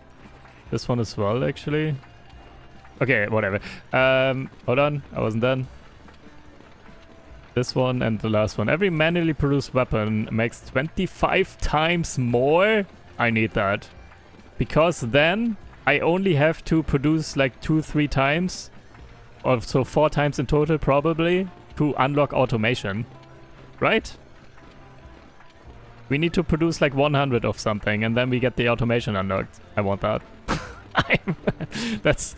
This one as well, actually. Okay, whatever. Hold on, I wasn't done. This one and the last one. Every manually produced weapon makes 25 times more. I need that. Because then I only have to produce like 2-3 times. Or so 4 times in total, probably, to unlock automation. Right? We need to produce like 100 of something, and then we get the automation unlocked. I want that. That's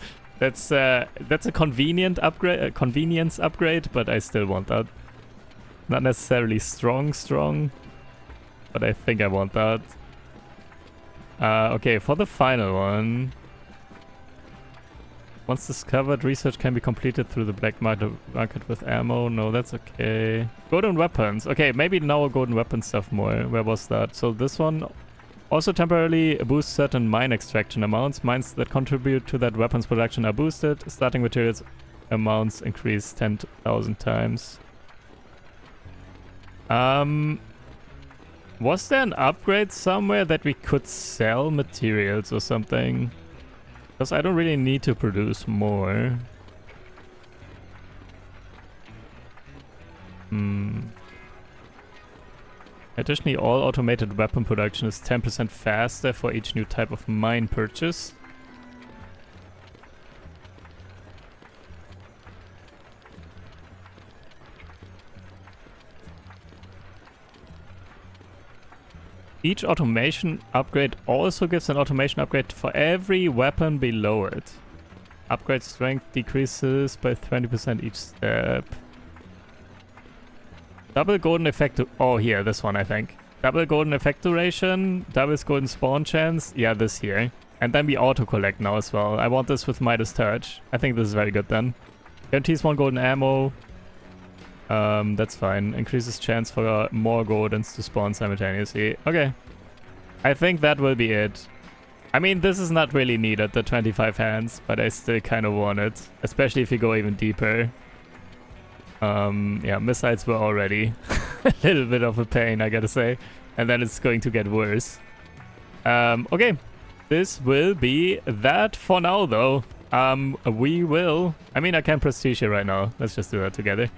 a convenient upgrade, convenience upgrade, but I still want that. Not necessarily strong, but I think I want that. Okay, for the final one. Once discovered, research can be completed through the black market with ammo. No, that's okay. Golden weapons. Okay, maybe now golden weapon stuff more. Where was that? So this one also temporarily boosts certain mine extraction amounts. Mines that contribute to that weapons production are boosted. Starting materials amounts increase 10,000 times. Was there an upgrade somewhere that we could sell materials or something? Because I don't really need to produce more. Additionally, all automated weapon production is 10% faster for each new type of mine purchase. Each automation upgrade also gives an automation upgrade for every weapon below it. Upgrade strength decreases by 20% each step. Double golden effect. Oh, here, this one, I think. Double golden effect duration, doubles golden spawn chance. Yeah, this here. And then we auto-collect now as well. I want this with Midas Touch. I think this is very good then. Guarantees 1 golden ammo. That's fine. Increases chance for more goldens to spawn simultaneously. Okay. I think that will be it. I mean, this is not really needed, the 25 hands, but I still kind of want it. Especially if you go even deeper. Yeah, missiles were already a little bit of a pain, I gotta say. And then it's going to get worse. Okay. This will be that for now, though. We will... I mean, I can prestige it right now. Let's just do that together.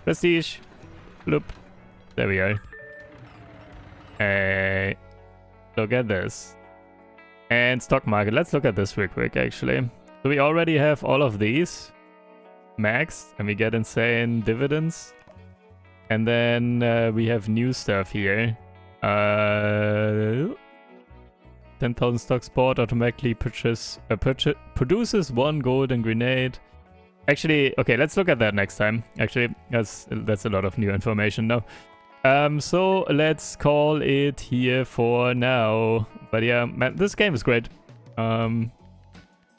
Prestige. Bloop. There we are. Hey. Look at this. And stock market. Let's look at this real quick, actually. So we already have all of these maxed. And we get insane dividends. And then we have new stuff here. 10,000 stocks bought automatically produces 1 golden grenade. Actually, okay, let's look at that next time. Actually, that's a lot of new information now. So let's call it here for now. But yeah, man, this game is great.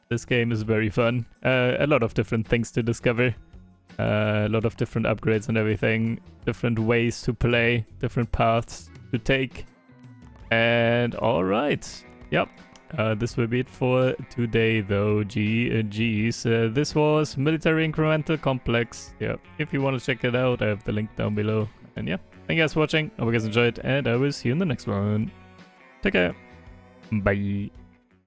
This game is very fun. A lot of different things to discover. A lot of different upgrades and everything. Different ways to play. Different paths to take. And alright. Yep. This will be it for today, though. GG's. This was Military Incremental Complex. Yeah, if you want to check it out, I have the link down below. And yeah, thank you guys for watching. Hope you guys enjoyed, and I will see you in the next one. Take care. Bye.